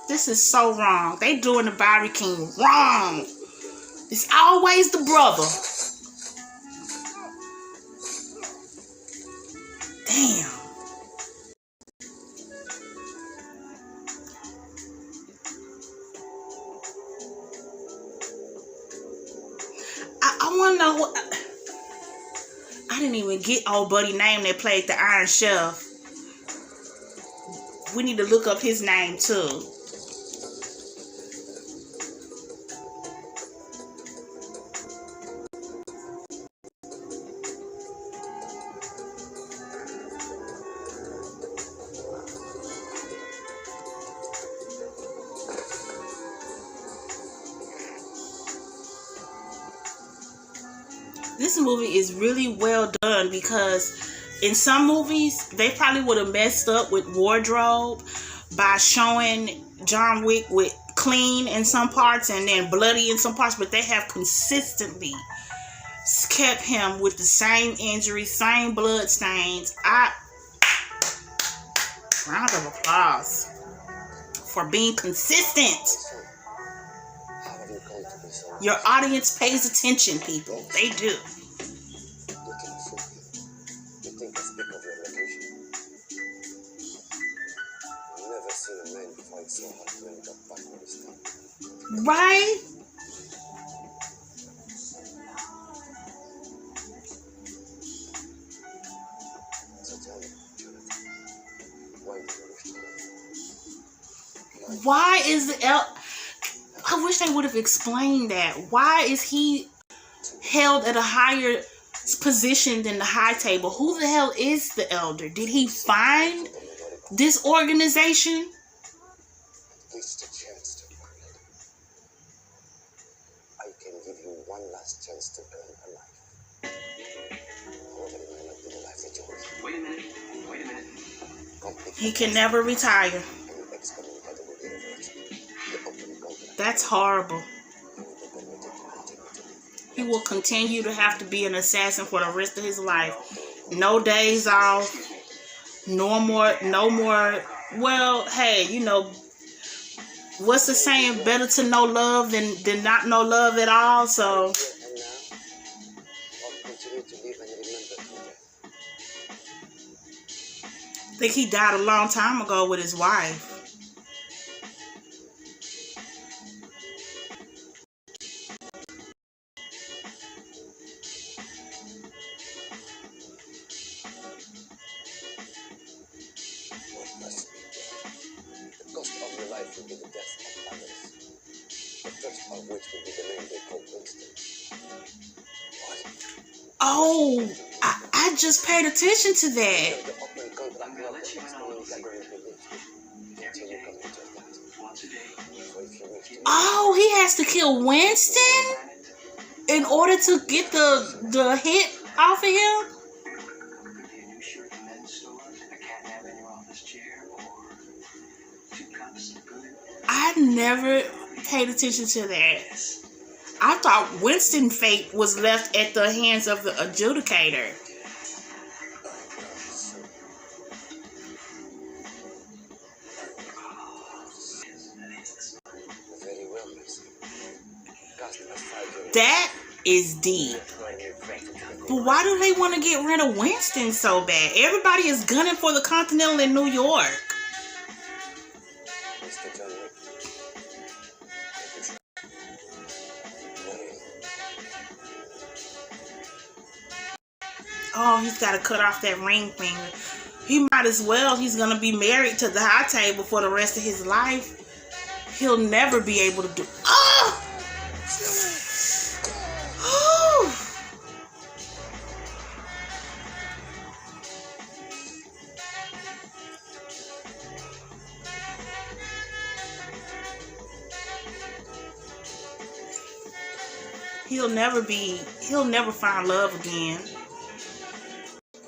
This is so wrong. They doing the Bowery King wrong. It's always the brother. Damn. I want to know what. I didn't even get old buddy name that played the Iron Chef. We need to look up his name too. This movie is really well done, because in some movies they probably would have messed up with wardrobe by showing John Wick with clean in some parts and then bloody in some parts, but they have consistently kept him with the same injuries, same blood stains. Round of applause for being consistent. Your audience pays attention, people. They do. You think I speak of your location? I've never seen a man fight so hard to end up back on his tongue. Right? So tell me, Jonathan, why do you wish to live? Why is the I wish they would have explained that. Why is he held at a higher position than the high table? Who the hell is the elder? Did he find this organization? At least a chance to earn it. I can give you one last chance to earn a life. However, it might not be the life that you want. Wait a minute. He can never retire. That's horrible. He will continue to have to be an assassin for the rest of his life. No days off. No more. Well, hey, you know, what's the saying? Better to know love than not know love at all. So I think he died a long time ago with his wife. Will be the death of others. The first of which will be the name they call Winston. What? Oh, I just paid attention to that. The open contract will let you know until you come to that. So if you wish to Oh, he has to kill Winston in order to get the hit off of him? never paid attention to that. I thought Winston's fate was left at the hands of the adjudicator. Very well, miss. Customers fight you. That is deep. But why do they want to get rid of Winston so bad? Everybody is gunning for the Continental in New York. Mr. John Wick. Oh, he's got to cut off that ring finger. He might as well. He's going to be married to the high table for the rest of his life. He'll never be able to do... Oh! He'll never find love again.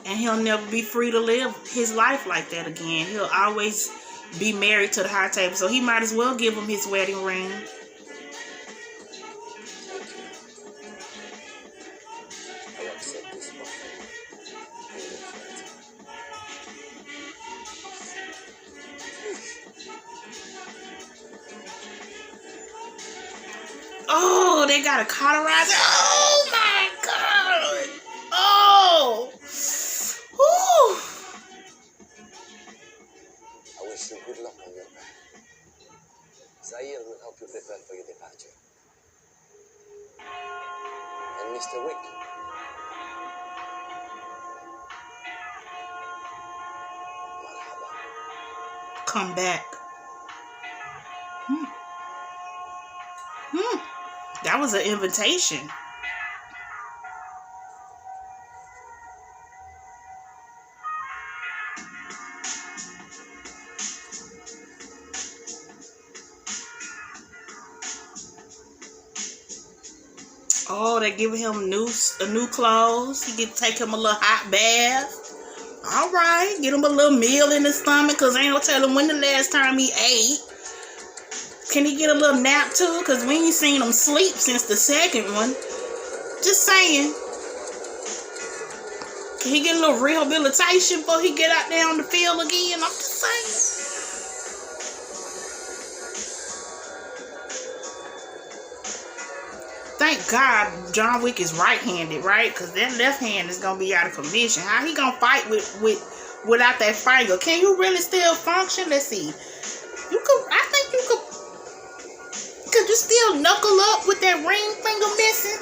And he'll never be free to live his life like that again. He'll always be married to the high table. So he might as well give him his wedding ring. I accept this offer. Oh, they got a cauterizer. Oh my God. Oh. Whew. I wish you good luck on your path. Zahir will help you prepare for your departure. And Mr. Wick. Marhaba. Come back. That was an invitation. Oh, they're giving him new clothes. He get to take him a little hot bath. All right, get him a little meal in his stomach, because ain't no telling when the last time he ate. Can he get a little nap too? Because we ain't seen him sleep since the second one. Just saying. Can he get a little rehabilitation before he get out there on the field again? I'm just saying. Thank God John Wick is right-handed, right? Because that left hand is gonna be out of commission. How he gonna fight without that finger? Can you really still function? Let's see. You could. I think you could. Could you still knuckle up with that ring finger missing?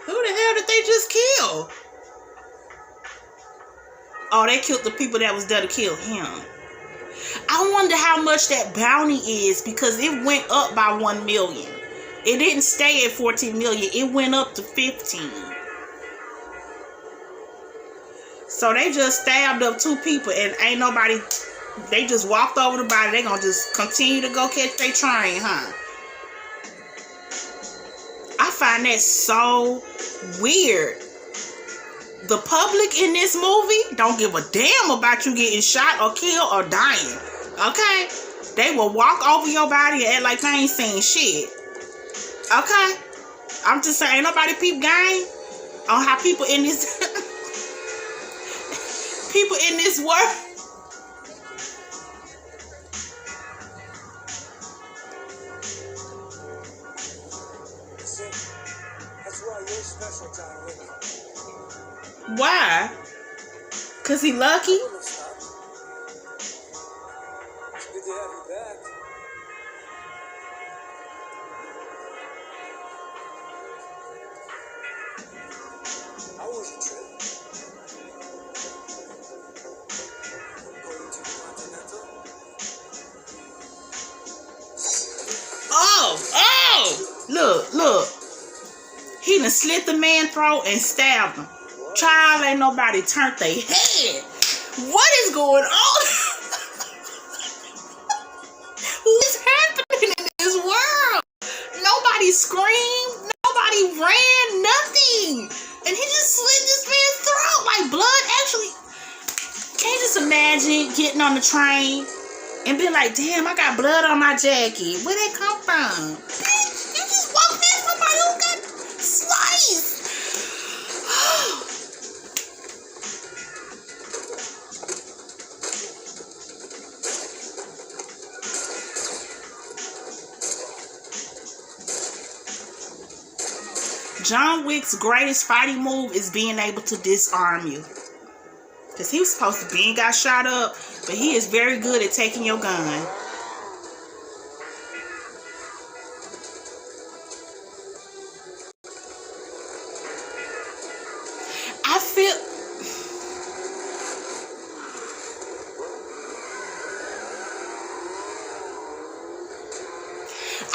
Who the hell did they just kill? Oh, they killed the people that was there to kill him. I wonder how much that bounty is, because it went up by 1 million. It didn't stay at 14 million. It went up to 15. So they just stabbed up 2 people and ain't nobody, they just walked over the body. They gonna just continue to go catch their train, huh? I find that so weird. The public in this movie don't give a damn about you getting shot or killed or dying. Okay? They will walk over your body and act like they ain't seen shit. Okay? I'm just saying, ain't nobody peep game on how people in this people in this world. See, that's why you're special, John Wick. Why? Cause he lucky? It's good to have you back. How was your trip? Going to Continental? Oh! Look. He done slit the man's throat and stabbed him. Child, ain't nobody turned their head. What is going on? What's happening in this world? Nobody screamed. Nobody ran. Nothing. And he just slit this man's throat. Like blood actually. Can't just just imagine getting on the train and being like, damn, I got blood on my jacket. Where'd that come from? You just walked past somebody who got sliced. John Wick's greatest fighting move is being able to disarm you. Because he was supposed to be and got shot up, but he is very good at taking your gun.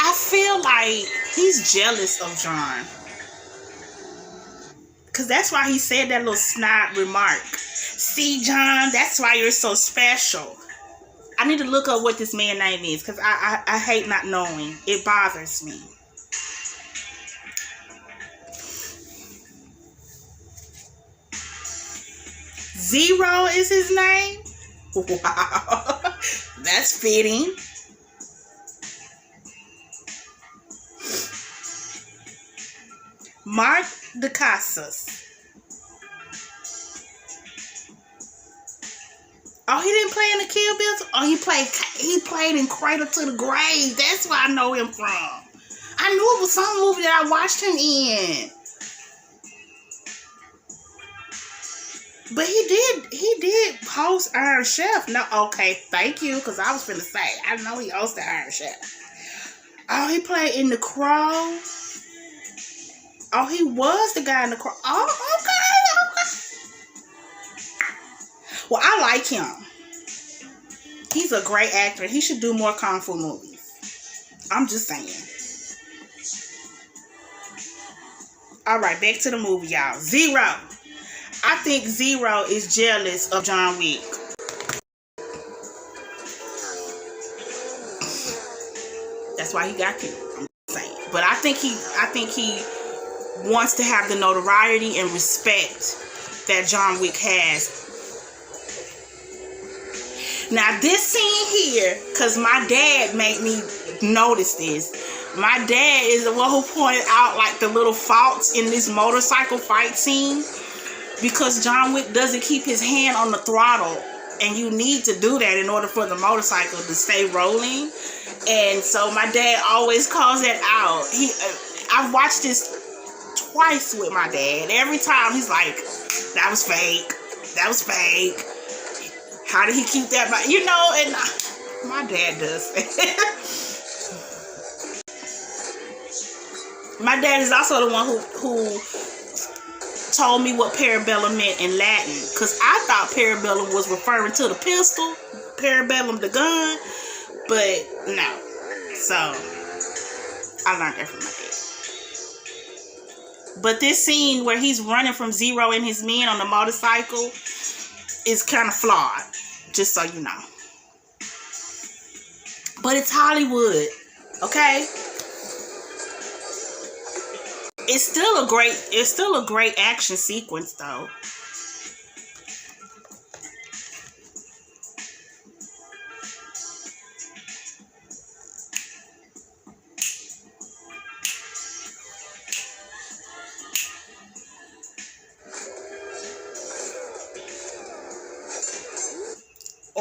I feel like he's jealous of John. Because that's why he said that little snide remark. See, John, that's why you're so special. I need to look up what this man's name is. Because I hate not knowing. It bothers me. Zero is his name? Wow. That's fitting. Mark DeCasas. Oh, he didn't play in the Kill Bill? Oh, he played in Cradle to the Grave. That's where I know him from. I knew it was some movie that I watched him in. But he did host Iron Chef. No, okay, thank you, because I was finna say, I know he hosted Iron Chef. Oh, he played in The Crow. Oh, he was the guy in The Crow. Oh, okay. Well, I like him. He's a great actor. He should do more Kung Fu movies. I'm just saying. Alright, back to the movie, y'all. Zero. I think Zero is jealous of John Wick. That's why he got killed. I'm saying. But I think he wants to have the notoriety and respect that John Wick has. Now this scene here, because my dad made me notice this. My dad is the one who pointed out like the little faults in this motorcycle fight scene, because John Wick doesn't keep his hand on the throttle, and you need to do that in order for the motorcycle to stay rolling. And so my dad always calls that out. I've watched this twice with my dad. Every time he's like, that was fake. That was fake. How did he keep that? You know, and my dad does. My dad is also the one who told me what Parabellum meant in Latin. Because I thought Parabellum was referring to the pistol. Parabellum, the gun. But no. So, I learned that from my dad. But this scene where he's running from Zero and his men on the motorcycle is kind of flawed. Just so you know. But it's Hollywood. Okay? It's still a great action sequence though.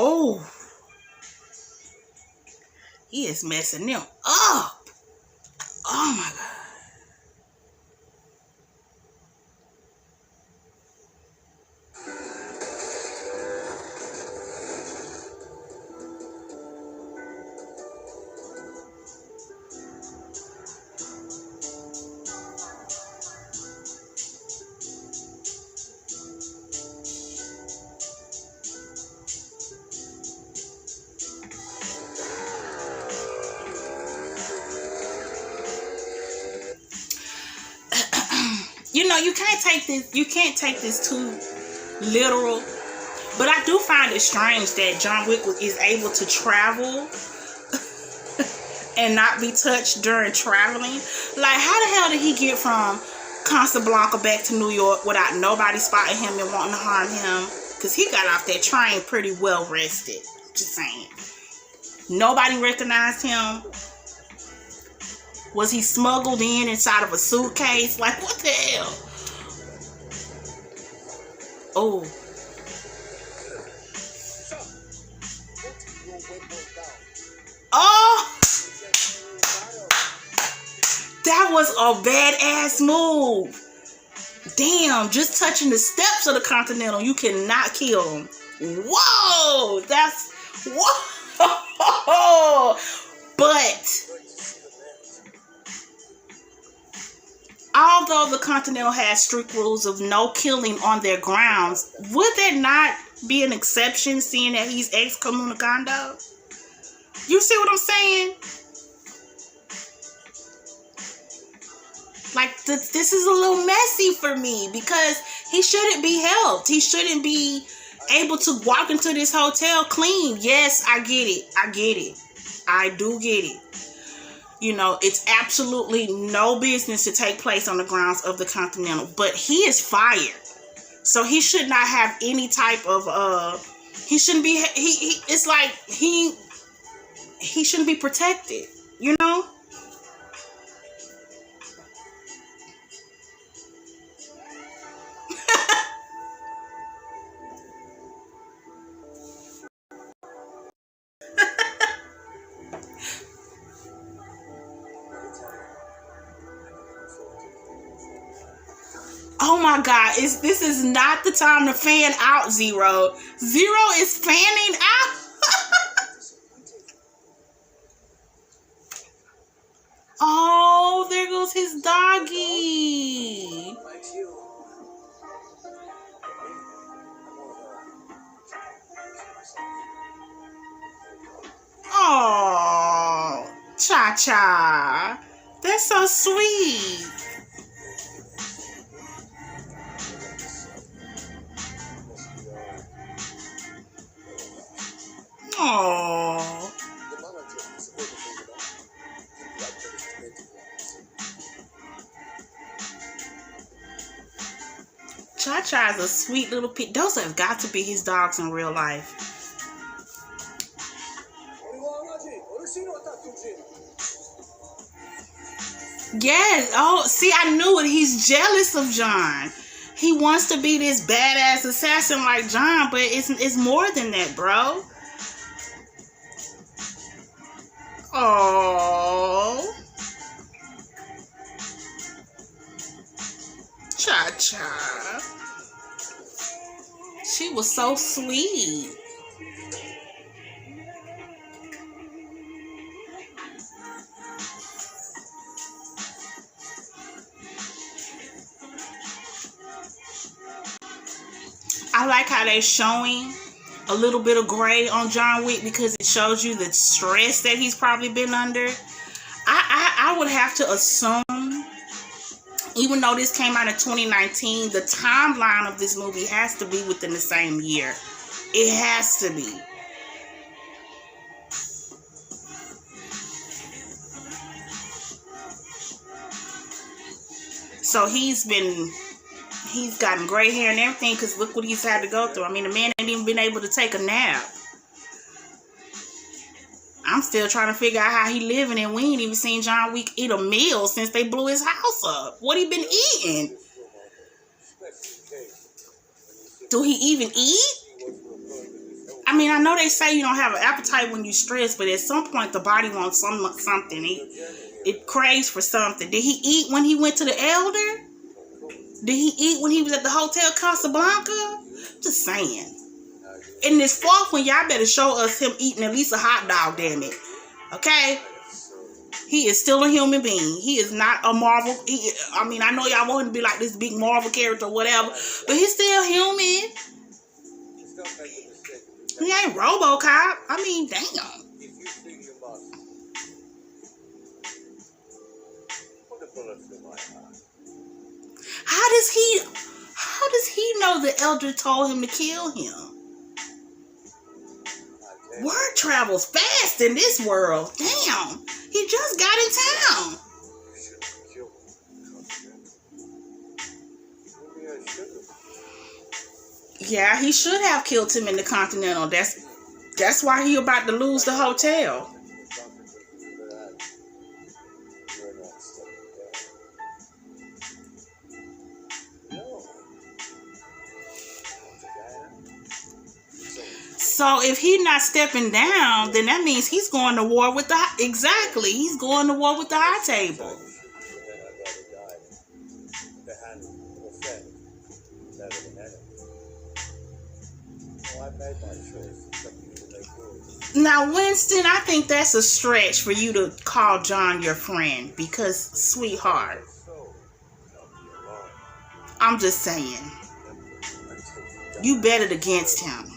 Oh, he is messing them up. Oh my God. You know, you can't take this too literal, but I do find it strange that John Wick is able to travel and not be touched during traveling. Like, how the hell did he get from Casablanca back to New York without nobody spotting him and wanting to harm him? Because he got off that train pretty well rested. Just saying. Nobody recognized him. Was he smuggled inside of a suitcase? Like, what the hell? Oh. Oh! That was a badass move. Damn, just touching the steps of the Continental, you cannot kill him. Whoa! That's... Whoa! But... although the Continental has strict rules of no killing on their grounds, would there not be an exception seeing that he's excommunicado? You see what I'm saying? Like, this is a little messy for me because he shouldn't be helped. He shouldn't be able to walk into this hotel clean. Yes, I get it. I get it. I do get it. You know, it's absolutely no business to take place on the grounds of the Continental. But he is fired. So he should not have any type of, he shouldn't be, it's like he shouldn't be protected, you know? Oh my God, this is not the time to fan out, Zero. Zero is fanning out. Oh, there goes his doggy. Oh, Cha-Cha. That's so sweet. Oh. Cha-Cha is a sweet little pig. Those have got to be his dogs in real life. Yes. Oh, see, I knew it. He's jealous of John. He wants to be this badass assassin like John, but it's more than that, bro. Oh, Cha-Cha. She was so sweet. I like how they're showing a little bit of gray on John Wick because it shows you the stress that he's probably been under. I would have to assume, even though this came out in 2019, the timeline of this movie has to be within the same year. It has to be. So he's gotten gray hair and everything because look what he's had to go through. I mean, the man ain't even been able to take a nap. I'm still trying to figure out how he living, and we ain't even seen John Wick eat a meal since they blew his house up. What he been eating? Do he even eat? I mean, I know they say you don't have an appetite when you stress, but at some point the body wants something. It craves for something. Did he eat when he went to the Elder? Did he eat when he was at the Hotel Casablanca? Just saying. In this fourth one, y'all better show us him eating at least a hot dog, damn it. Okay? He is still a human being. He is not a Marvel. I mean, I know y'all want him to be like this big Marvel character or whatever, but he's still human. He ain't RoboCop. I mean, damn. How does he know the Elder told him to kill him? Word travels fast in this world. Damn. He just got in town. Yeah, he should have killed him in the Continental. That's why he about to lose the hotel. So if he's not stepping down, then that means he's going to war with the he's going to war with the high table. Now, Winston, I think that's a stretch for you to call John your friend because, sweetheart, I'm just saying, you bet it against him.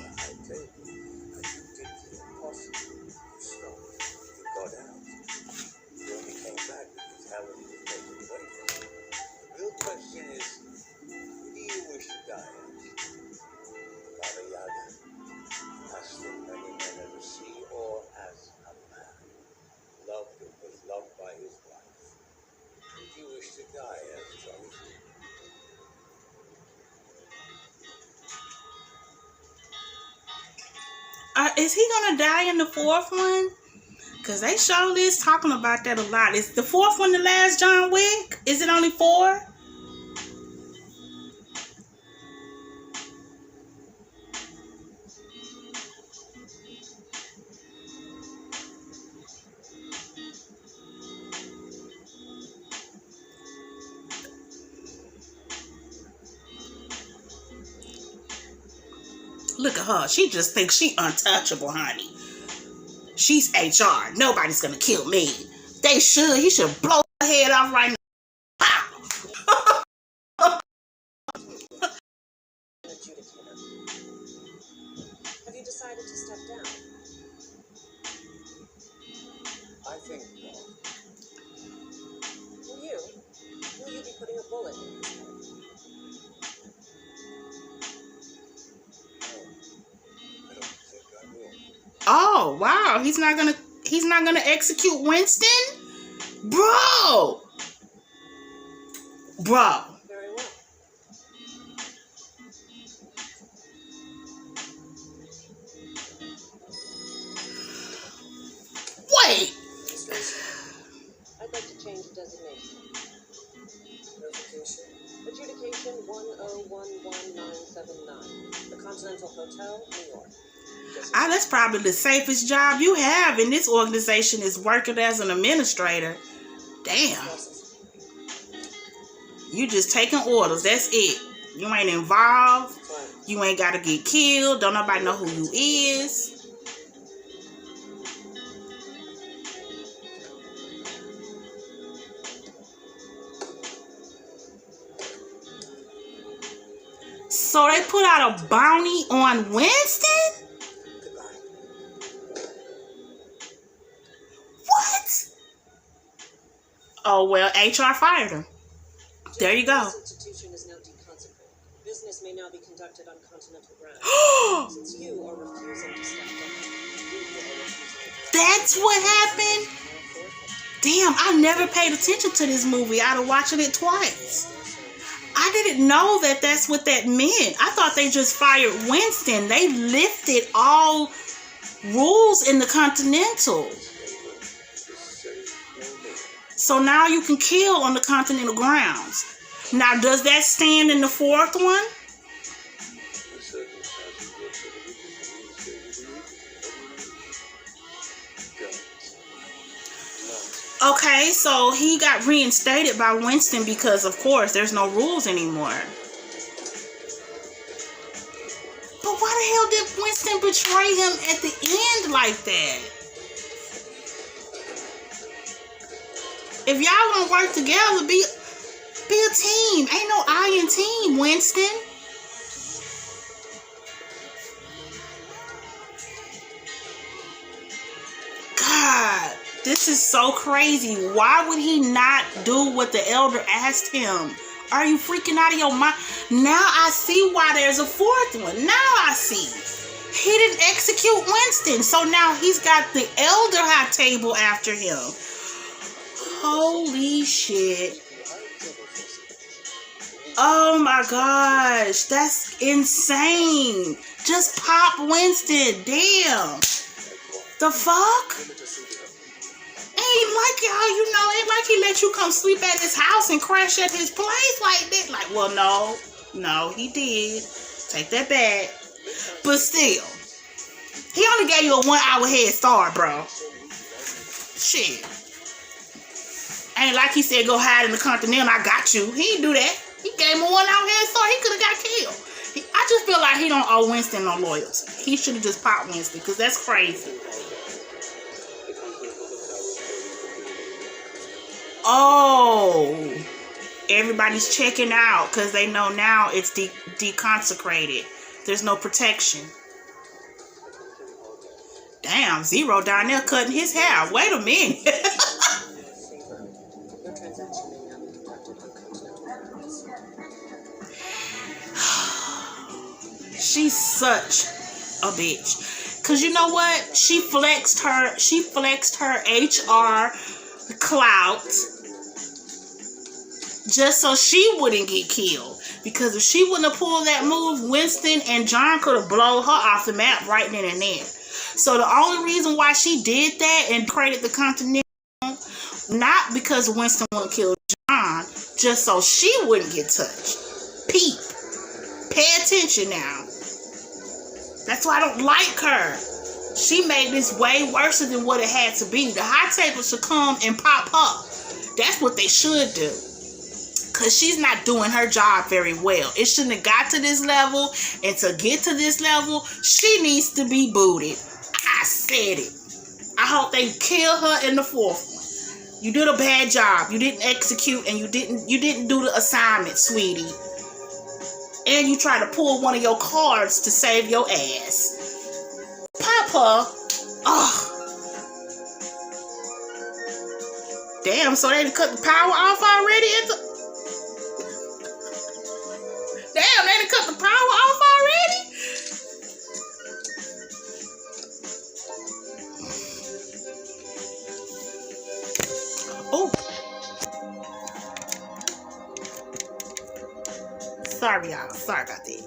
Is he gonna die in the fourth one? Because they surely is talking about that a lot. Is the fourth one the last John Wick? Is it only 4? Look at her. She just thinks she untouchable, honey. She's HR. Nobody's gonna kill me. They should. He should blow her head off right now. Have you decided to step down? I think not. Will you? Will you be putting a bullet in his head? Oh wow, he's not gonna execute Winston? Bro. Very well. Wait. I'd like to change the designation. Notification. Adjudication 1011979. The Continental Hotel, New York. That's probably the safest job you have in this organization is working as an administrator. Damn. You just taking orders. That's it. You ain't involved. You ain't got to get killed. Don't nobody know who you is. So they put out a bounty on Winston? What? Oh, well, HR fired her. There you go. This institution is now deconsecrated. Business may now be conducted on continental ground. Since you are refusing to step down, That's what happened? Damn, I never paid attention to this movie. I'd have watched it twice. I didn't know that that's what that meant. I thought they just fired Winston. They lifted all rules in the Continental. So now you can kill on the Continental grounds. Now, does that stand in the fourth one? Okay, so he got reinstated by Winston because, of course, there's no rules anymore. But why the hell did Winston betray him at the end like that? If y'all gonna work together, be a team. Ain't no I in team, Winston. God, this is so crazy. Why would he not do what the elder asked him? Are you freaking out of your mind? Now I see why there's a fourth one. Now I see. He didn't execute Winston, so now he's got the elder high table after him. Holy shit. Oh my gosh, that's insane. Just pop Winston. Damn. The fuck? Ain't like y'all, ain't like he let you come sleep at his house and crash at his place like that. Like, well, no, he did. Take that back. But still, he only gave you a 1 hour head start, bro. Shit. Ain't like he said go hide in the Continental. I got you. He didn't do that. He gave him a 1 hour head start. He could have got killed. I just feel like he don't owe Winston no loyalty. He should have just popped Winston because that's crazy. Oh, everybody's checking out because they know now it's deconsecrated. There's no protection. Damn, Zero down there cutting his hair. Wait a minute. Your transaction may now be conducted on continental waters. She's such a bitch. Cause you know what? She flexed her HR clout just so she wouldn't get killed. Because if she wouldn't have pulled that move, Winston and John could have blown her off the map right then and there. So the only reason why she did that and created the Continental, not because Winston wouldn't kill John, just so she wouldn't get touched. Peep. Pay attention now. That's why I don't like her. She made this way worse than what it had to be. The high table should come and pop her. That's what they should do. Because she's not doing her job very well. It shouldn't have got to this level. And to get to this level, she needs to be booted. I said it. I hope they kill her in the 4th one. You did a bad job. You didn't execute and you didn't do the assignment, sweetie. And you tried to pull one of your cards to save your ass. Papa. Oh. Damn, so they cut the power off already? Damn, they cut the power off already? Oh. Sorry, y'all. Sorry about that.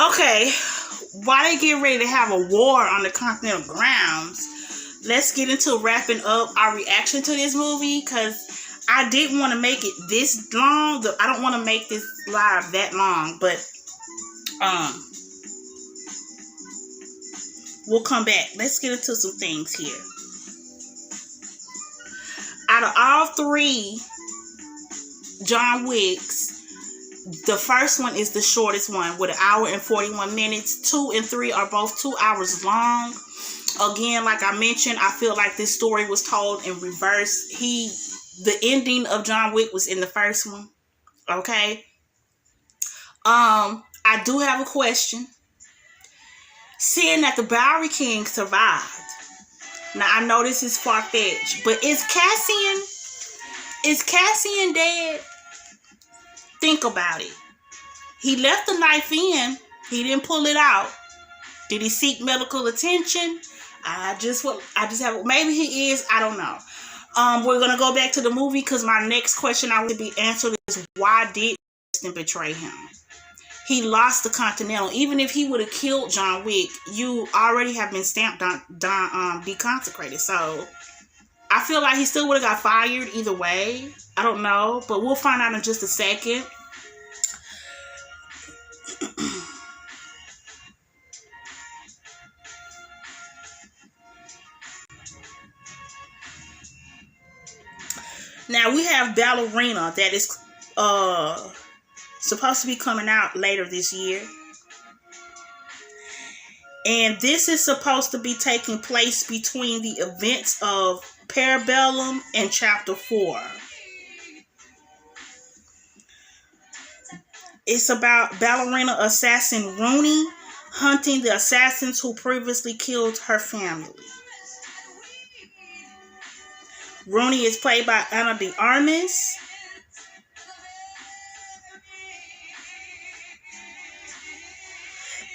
Okay, while they get ready to have a war on the Continental grounds, let's get into wrapping up our reaction to this movie, because I didn't want to make it this long. I don't want to make this live that long, but we'll come back. Let's get into some things here. Out of all 3 John Wicks, the first one is the shortest one with 1 hour and 41 minutes. 2 and 3 are both 2 hours long. Again, like I mentioned, I feel like this story was told in reverse. The ending of John Wick was in the first one. Okay. I do have a question. Seeing that the Bowery King survived. Now I know this is far-fetched, but is Cassian dead? Think about it. He left the knife in. He didn't pull it out. Did he seek medical attention? I just have, maybe he is. I don't know. We're going to go back to the movie because my next question I want to be answered is, why did Winston betray him? He lost the Continental. Even if he would have killed John Wick, you already have been stamped deconsecrated. So I feel like he still would have got fired either way. I don't know, but we'll find out in just a second. Now we have Ballerina that is supposed to be coming out later this year. And this is supposed to be taking place between the events of Parabellum and Chapter 4. It's about ballerina assassin Rooney, hunting the assassins who previously killed her family. Rooney is played by Ana de Armas.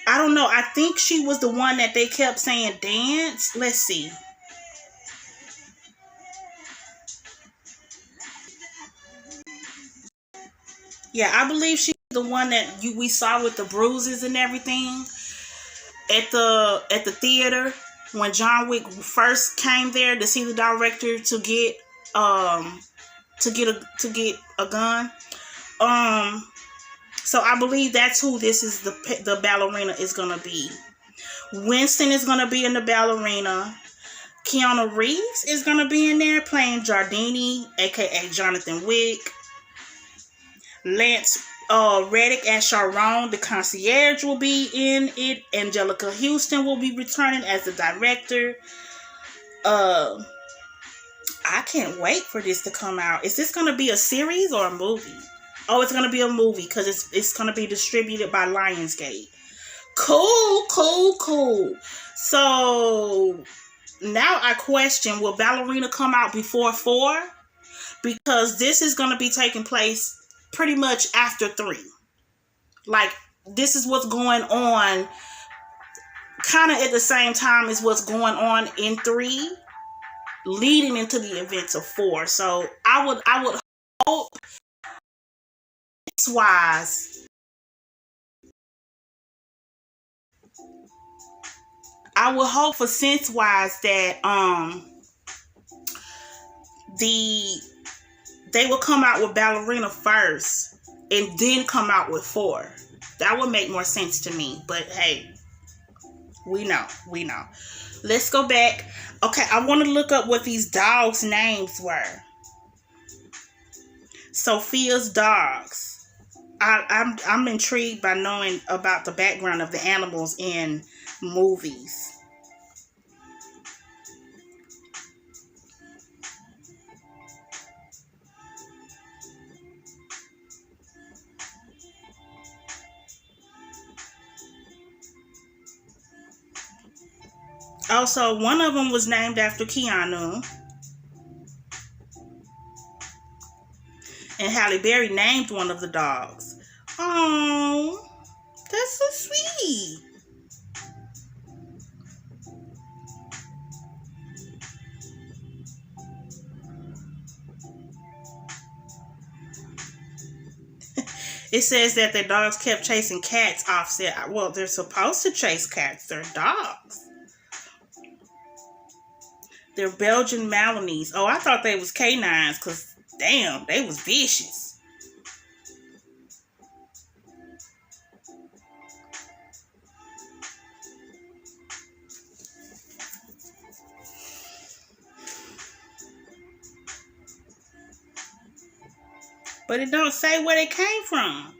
I don't know. I think she was the one that they kept saying dance. Let's see. Yeah, I believe she's the one that we saw with the bruises and everything at the theater when John Wick first came there to see the director to get a gun. So I believe that's who this is. The ballerina is gonna be. Winston is gonna be in the ballerina. Keanu Reeves is gonna be in there playing Jardini, aka Jonathan Wick. Lance Reddick as Sharon, the concierge, will be in it. Angelica Houston will be returning as the director. I can't wait for this to come out. Is this going to be a series or a movie? Oh, it's going to be a movie because it's going to be distributed by Lionsgate. Cool. So now I question, will Ballerina come out before 4? Because this is going to be taking place pretty much after 3. Like, this is what's going on kind of at the same time as what's going on in 3, leading into the events of 4. So I would hope sense-wise, that they will come out with Ballerina first and then come out with 4. That would make more sense to me. But hey, we know. Let's go back. Okay, I want to look up what these dogs' names were. Sophia's dogs. I'm intrigued by knowing about the background of the animals in movies. Also, one of them was named after Keanu. And Halle Berry named one of the dogs. Oh, that's so sweet. It says that the dogs kept chasing cats off set. Well, they're supposed to chase cats. They're dogs. They're Belgian Malinois. Oh, I thought they was canines because, damn, they was vicious. But it don't say where they came from.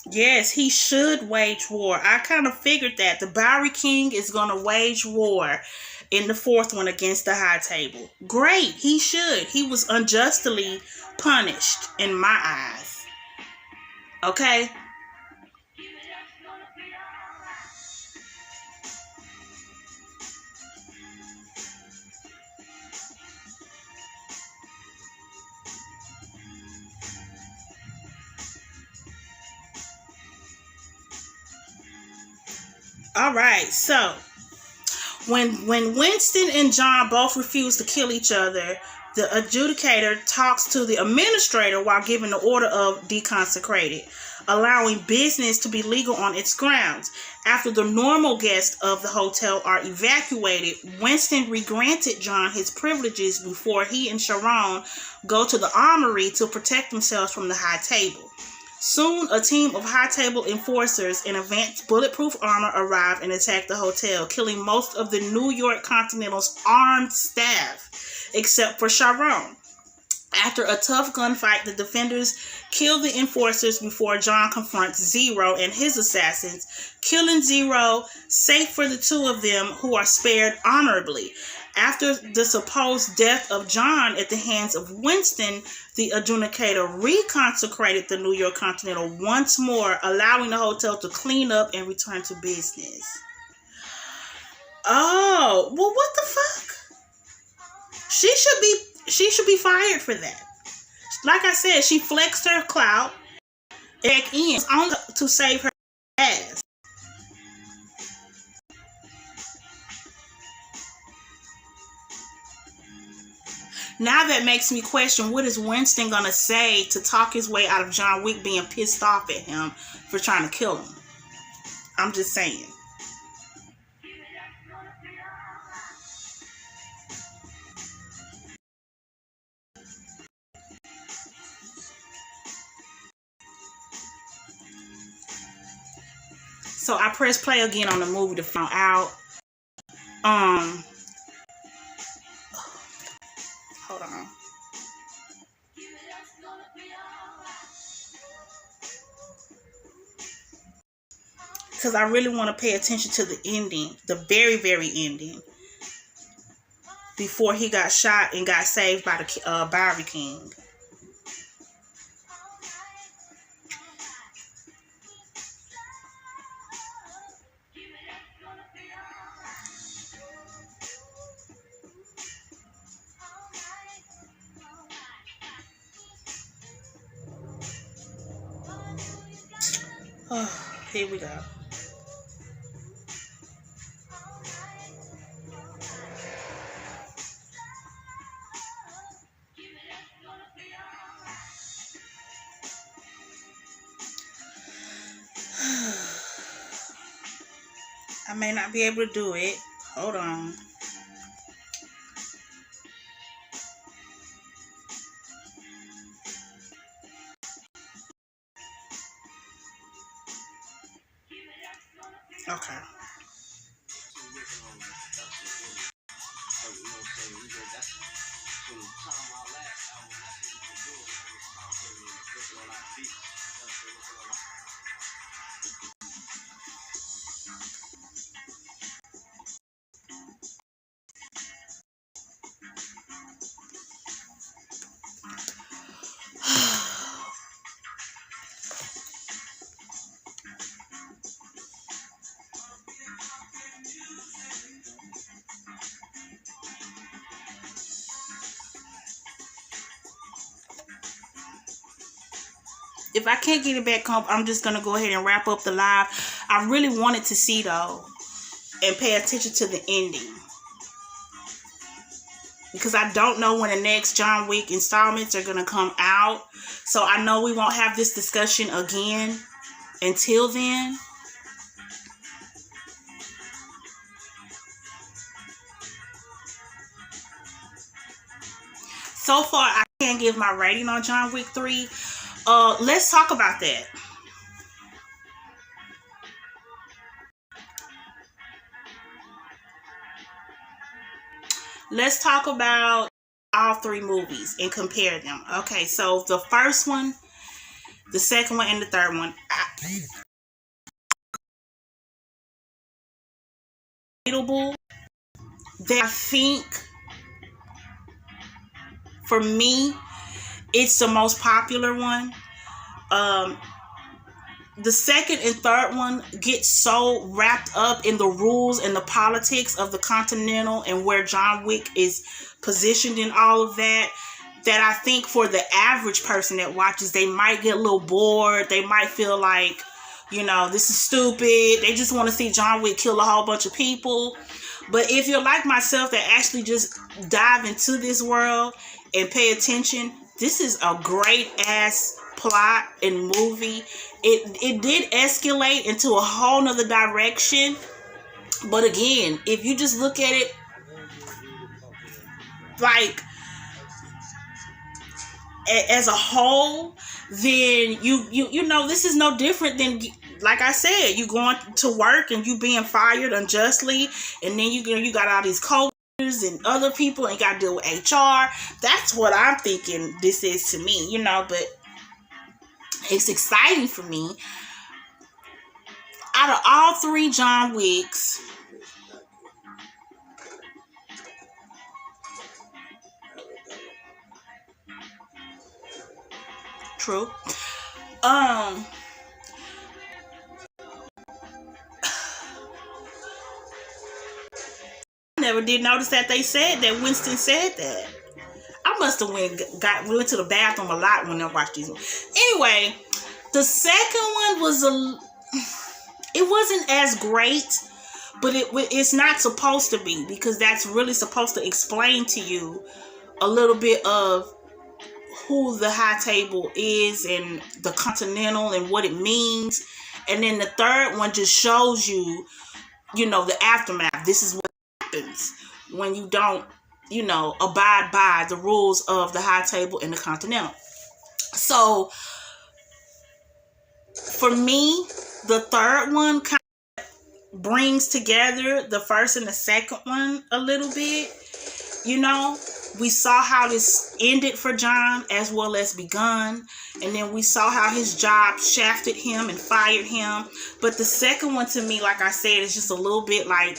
Yes, he should wage war. I kind of figured that. The Bowery King is going to wage war in the 4th one against the High Table. Great, he should. He was unjustly punished in my eyes. Okay? All right, so when Winston and John both refuse to kill each other, the adjudicator talks to the administrator while giving the order of deconsecrated, allowing business to be legal on its grounds. After the normal guests of the hotel are evacuated, Winston regranted John his privileges before he and Sharon go to the armory to protect themselves from the High Table. Soon, a team of High Table enforcers in advanced bulletproof armor arrive and attack the hotel, killing most of the New York Continental's armed staff, except for Sharon. After a tough gunfight, the defenders kill the enforcers before John confronts Zero and his assassins, killing Zero, safe for the two of them, who are spared honorably. After the supposed death of John at the hands of Winston, the adjudicator reconsecrated the New York Continental once more, allowing the hotel to clean up and return to business. Oh, well, what the fuck? She should be fired for that. Like I said, she flexed her clout back in only to save her ass. Now that makes me question, what is Winston gonna say to talk his way out of John Wick being pissed off at him for trying to kill him? I'm just saying. So I pressed play again on the movie to find out. Hold on. Because I really want to pay attention to the ending, the very, very ending, before he got shot and got saved by the Bowery King. Oh, here we go. I may not be able to do it. Hold on. Okay. If I can't get it back up, I'm just going to go ahead and wrap up the live. I really wanted to see, though, and pay attention to the ending. Because I don't know when the next John Wick installments are going to come out. So I know we won't have this discussion again until then. So far, I can't give my rating on John Wick 3. Let's talk about that. Let's talk about all three movies and compare them. Okay, so the first one, the second one, and the third one. That I think, for me, it's the most popular one. The second and third one get so wrapped up in the rules and the politics of the Continental and where John Wick is positioned in all of that, that I think for the average person that watches, they might get a little bored. They might feel like, you know, this is stupid. They just want to see John Wick kill a whole bunch of people. But if you're like myself that actually just dive into this world and pay attention, this is a great ass plot and movie. It did escalate into a whole nother direction. But again, if you just look at it like as a whole, then you know, this is no different than, like I said, you going to work and you being fired unjustly, and then you got all these coaches directors and other people and got to deal with HR. That's what I'm thinking this is to me, you know, but it's exciting for me. Out of all 3 John Wicks, true. I never did notice that they said that Winston said that. I must have went to the bathroom a lot when I watched these ones. Anyway, the second one was it wasn't as great, but it's not supposed to be, because that's really supposed to explain to you a little bit of who the high table is and the Continental and what it means. And then the third one just shows you, you know, the aftermath. This is what happens when you don't, you know, abide by the rules of the high table and the Continental. So for me, the third one kind of brings together the first and the second one a little bit. You know, we saw how this ended for John as well as begun. And then we saw how his job shafted him and fired him. But the second one, to me, like I said, is just a little bit like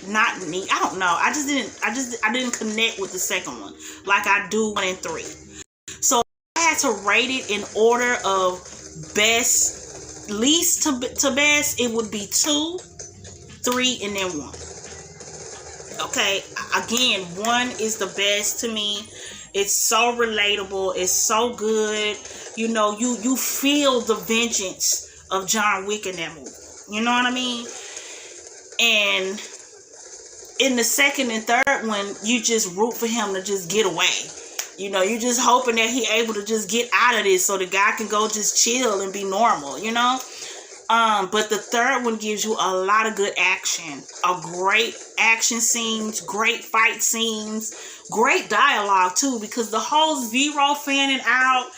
not neat. I don't know. I didn't connect with the second one like I do 1 and 3. So I had to rate it in order of best, least to best. It would be 2, 3, and then 1. Okay, again, 1 is the best to me. It's so relatable. It's so good. You know, you feel the vengeance of John Wick in that movie. You know what I mean? And in the second and third one, you just root for him to just get away. You know, you're just hoping that he able to just get out of this so the guy can go just chill and be normal, you know? But the third one gives you a lot of good action, a great action scenes, great fight scenes, great dialogue too, because the whole Zero fanning out,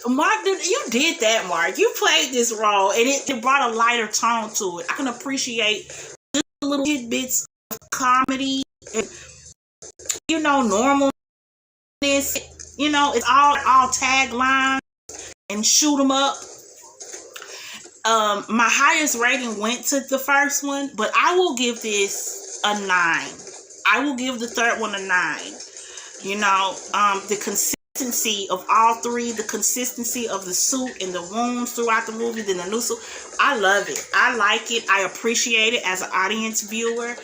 Mark, you did that, Mark. You played this role, and it brought a lighter tone to it. I can appreciate just little tidbits of comedy and, you know, normalness. You know, it's all taglines and shoot 'em up. My highest rating went to the first one, but I will give this a 9. I will give the third one a 9. You know, the consistency of all 3, the consistency of the suit and the wounds throughout the movie, then the new suit. I love it. I like it. I appreciate it as an audience viewer.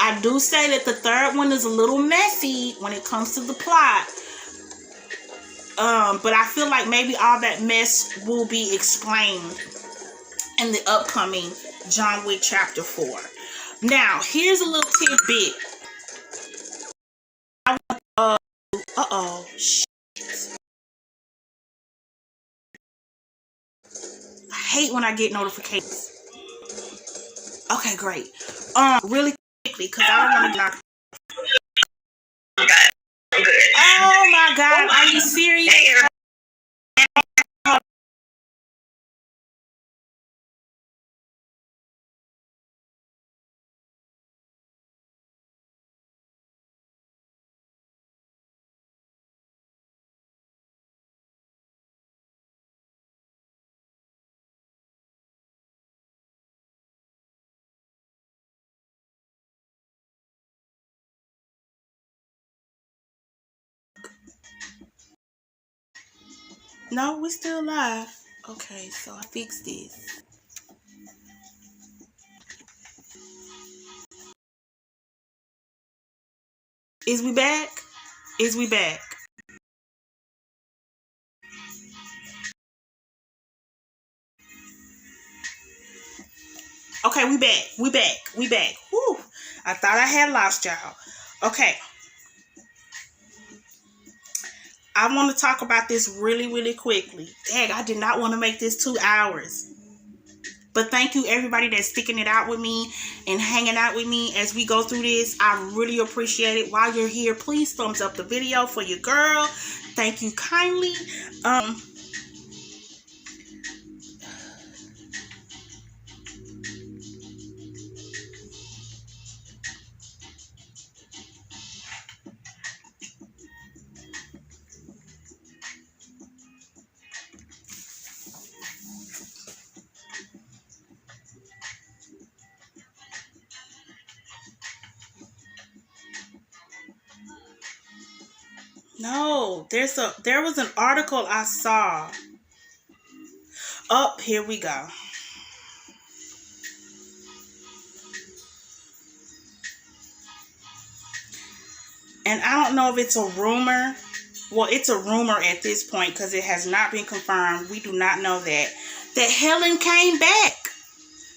I do say that the third one is a little messy when it comes to the plot. But I feel like maybe all that mess will be explained in the upcoming John Wick Chapter 4. Now, here's a little tidbit. Shit. I hate when I get notifications. Okay, great. Really quickly, because I don't want to knock. Oh my God, are you serious? No, we're still live. Okay, so I fixed this. Is we back? Is we back? Okay, we back. We back. Whew. I thought I had lost y'all. Okay. I want to talk about this really, really quickly. Dang, I did not want to make this 2 hours. But thank you, everybody that's sticking it out with me and hanging out with me as we go through this. I really appreciate it. While you're here, please thumbs up the video for your girl. Thank you kindly. No, there was an article I saw. Oh, here we go. And I don't know if it's a rumor. Well, it's a rumor at this point because it has not been confirmed. We do not know that Helen came back.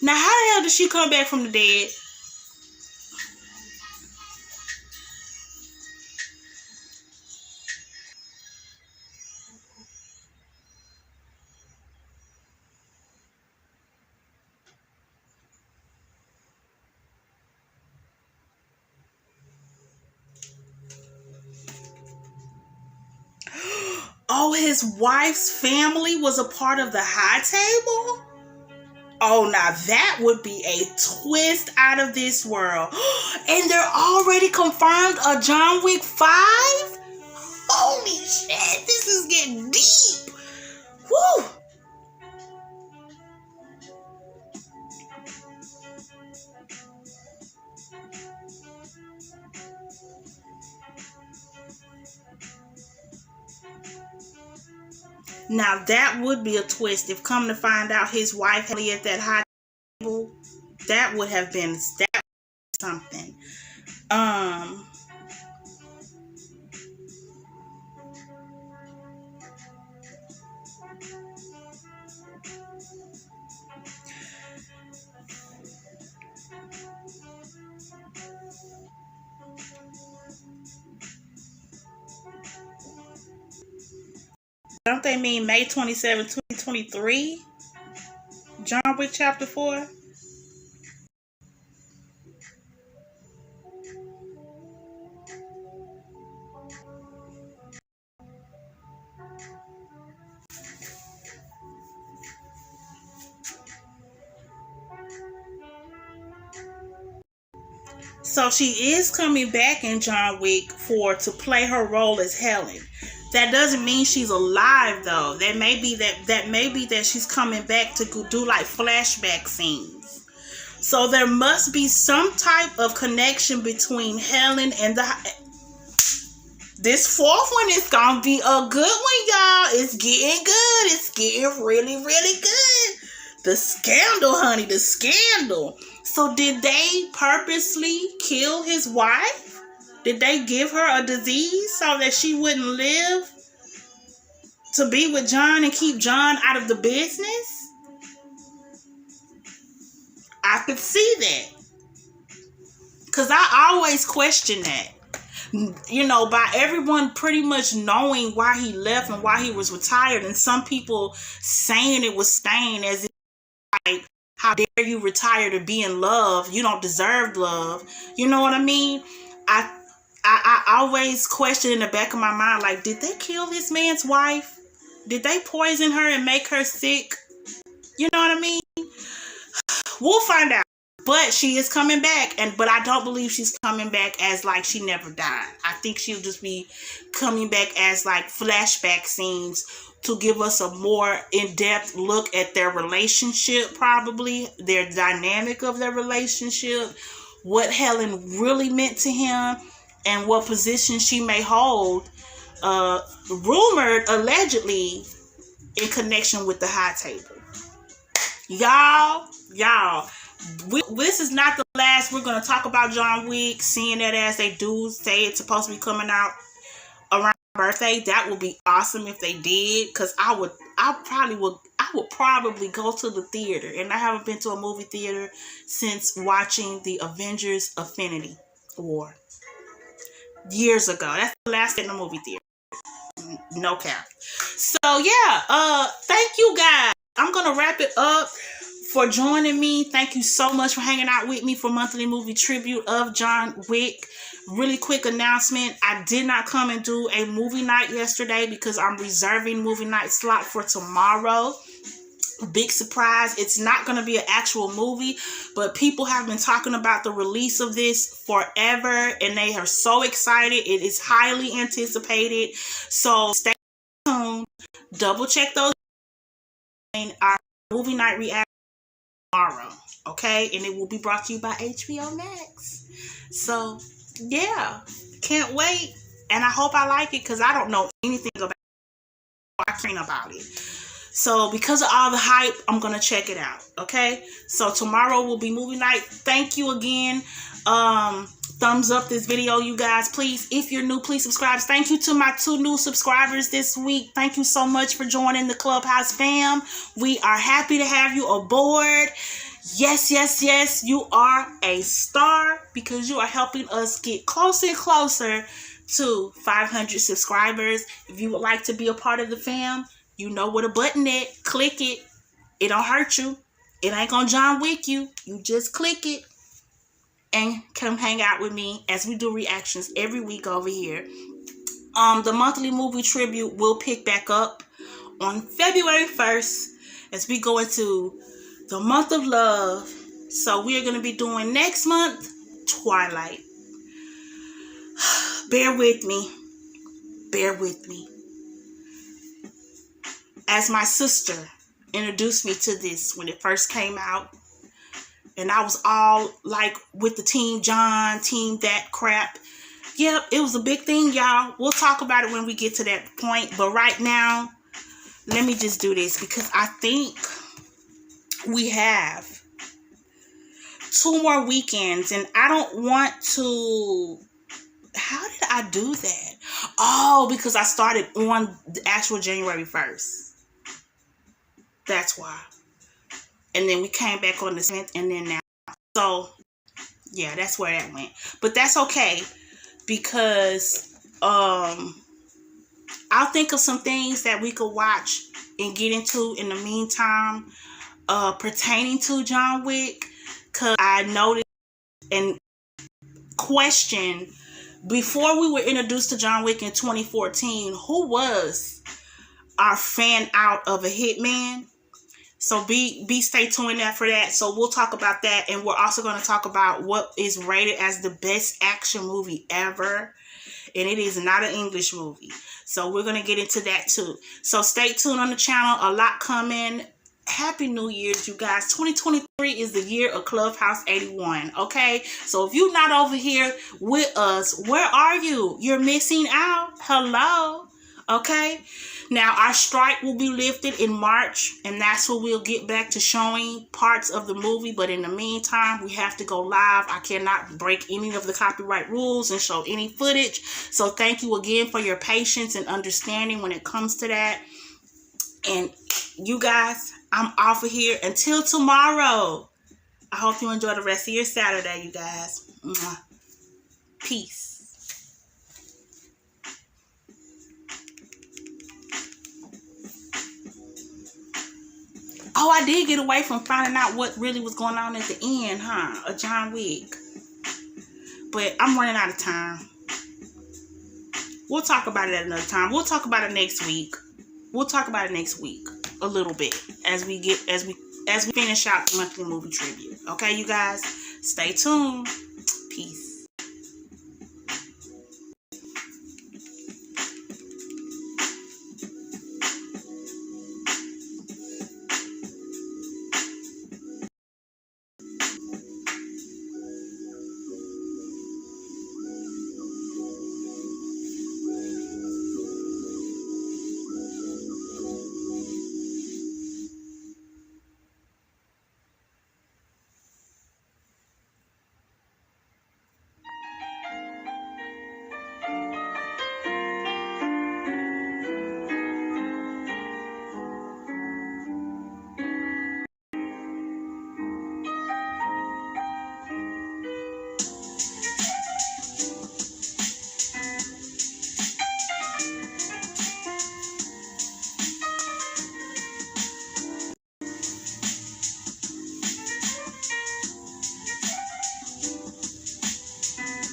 Now, how the hell did she come back from the dead? Oh, his wife's family was a part of the high table? Oh, now that would be a twist out of this world. And they're already confirmed a John Wick 5? Holy shit, this is getting deep. Woo! Now that would be a twist if come to find out his wife had at that high table. That would have been something. Don't they mean May 27, 2023? John Wick Chapter 4? So she is coming back in John Wick 4 to play her role as Helen. That doesn't mean she's alive though. That may be that she's coming back to do like flashback scenes. So there must be some type of connection between Helen and this fourth one is gonna be a good one, y'all. It's getting good. It's getting really, really good. The scandal, honey, the scandal. So did they purposely kill his wife? Did they give her a disease so that she wouldn't live to be with John and keep John out of the business? I could see that. Because I always question that. You know, by everyone pretty much knowing why he left and why he was retired, and some people saying it was Stain as if, like, how dare you retire to be in love? You don't deserve love. You know what I mean? I always question in the back of my mind, like, did they kill this man's wife? Did they poison her and make her sick? You know what I mean? We'll find out. But she is coming back, but I don't believe she's coming back as like she never died. I think she'll just be coming back as like flashback scenes to give us a more in-depth look at their relationship, probably their dynamic of their relationship, what Helen really meant to him, and what position she may hold, rumored, allegedly, in connection with the high table. Y'all, this is not the last we're going to talk about John Wick, seeing that as they do say it's supposed to be coming out around my birthday. That would be awesome if they did, because I would probably go to the theater, and I haven't been to a movie theater since watching the Avengers Infinity War years ago. That's the last in the movie theater. No cap. So yeah, thank you guys. I'm gonna wrap it up for joining me. Thank you so much for hanging out with me for monthly movie tribute of John Wick. Really quick announcement. I did not come and do a movie night yesterday because I'm reserving movie night slot for tomorrow. Big surprise. It's not going to be an actual movie, but people have been talking about the release of this forever, and they are so excited. It is highly anticipated. So stay tuned. Double check those in our movie night reaction tomorrow, okay? And it will be brought to you by HBO Max. So yeah, can't wait. And I hope I like it because I don't know anything about it. I can't about it. So because of all the hype, I'm going to check it out. Okay. So tomorrow will be movie night. Thank you again. Thumbs up this video, you guys. Please, if you're new, please subscribe. Thank you to my 2 new subscribers this week. Thank you so much for joining the Clubhouse fam. We are happy to have you aboard. Yes, yes, yes. You are a star because you are helping us get closer and closer to 500 subscribers. If you would like to be a part of the fam, you know where the button is. Click it. It don't hurt you. It ain't gonna John Wick you. You just click it and come hang out with me as we do reactions every week over here. The monthly movie tribute will pick back up on February 1st as we go into the month of love. So we are going to be doing next month, Twilight. Bear with me. Bear with me. As my sister introduced me to this when it first came out, and I was all like with the Team John, Team that crap. Yep, it was a big thing, y'all. We'll talk about it when we get to that point. But right now, let me just do this because I think we have 2 more weekends and I don't want to... How did I do that? Oh, because I started on the actual January 1st. That's why. And then we came back on the 7th and then now. So, yeah, that's where that went. But that's okay because I'll think of some things that we could watch and get into in the meantime pertaining to John Wick. Because I noticed and questioned before we were introduced to John Wick in 2014, who was our fan out of a hitman? So be stay tuned for that. So we'll talk about that. And we're also going to talk about what is rated as the best action movie ever. And it is not an English movie. So we're going to get into that too. So stay tuned on the channel. A lot coming. Happy New Year's, you guys. 2023 is the year of Clubhouse 81. Okay. So if you're not over here with us, where are you? You're missing out. Hello. Okay. Now, our strike will be lifted in March, and that's when we'll get back to showing parts of the movie. But in the meantime, we have to go live. I cannot break any of the copyright rules and show any footage. So thank you again for your patience and understanding when it comes to that. And you guys, I'm off of here until tomorrow. I hope you enjoy the rest of your Saturday, you guys. Mwah. Peace. Oh, I did get away from finding out what really was going on at the end, huh? Of John Wick. But I'm running out of time. We'll talk about it at another time. We'll talk about it next week. We'll talk about it next week a little bit as we finish out the monthly movie tribute. Okay, you guys? Stay tuned.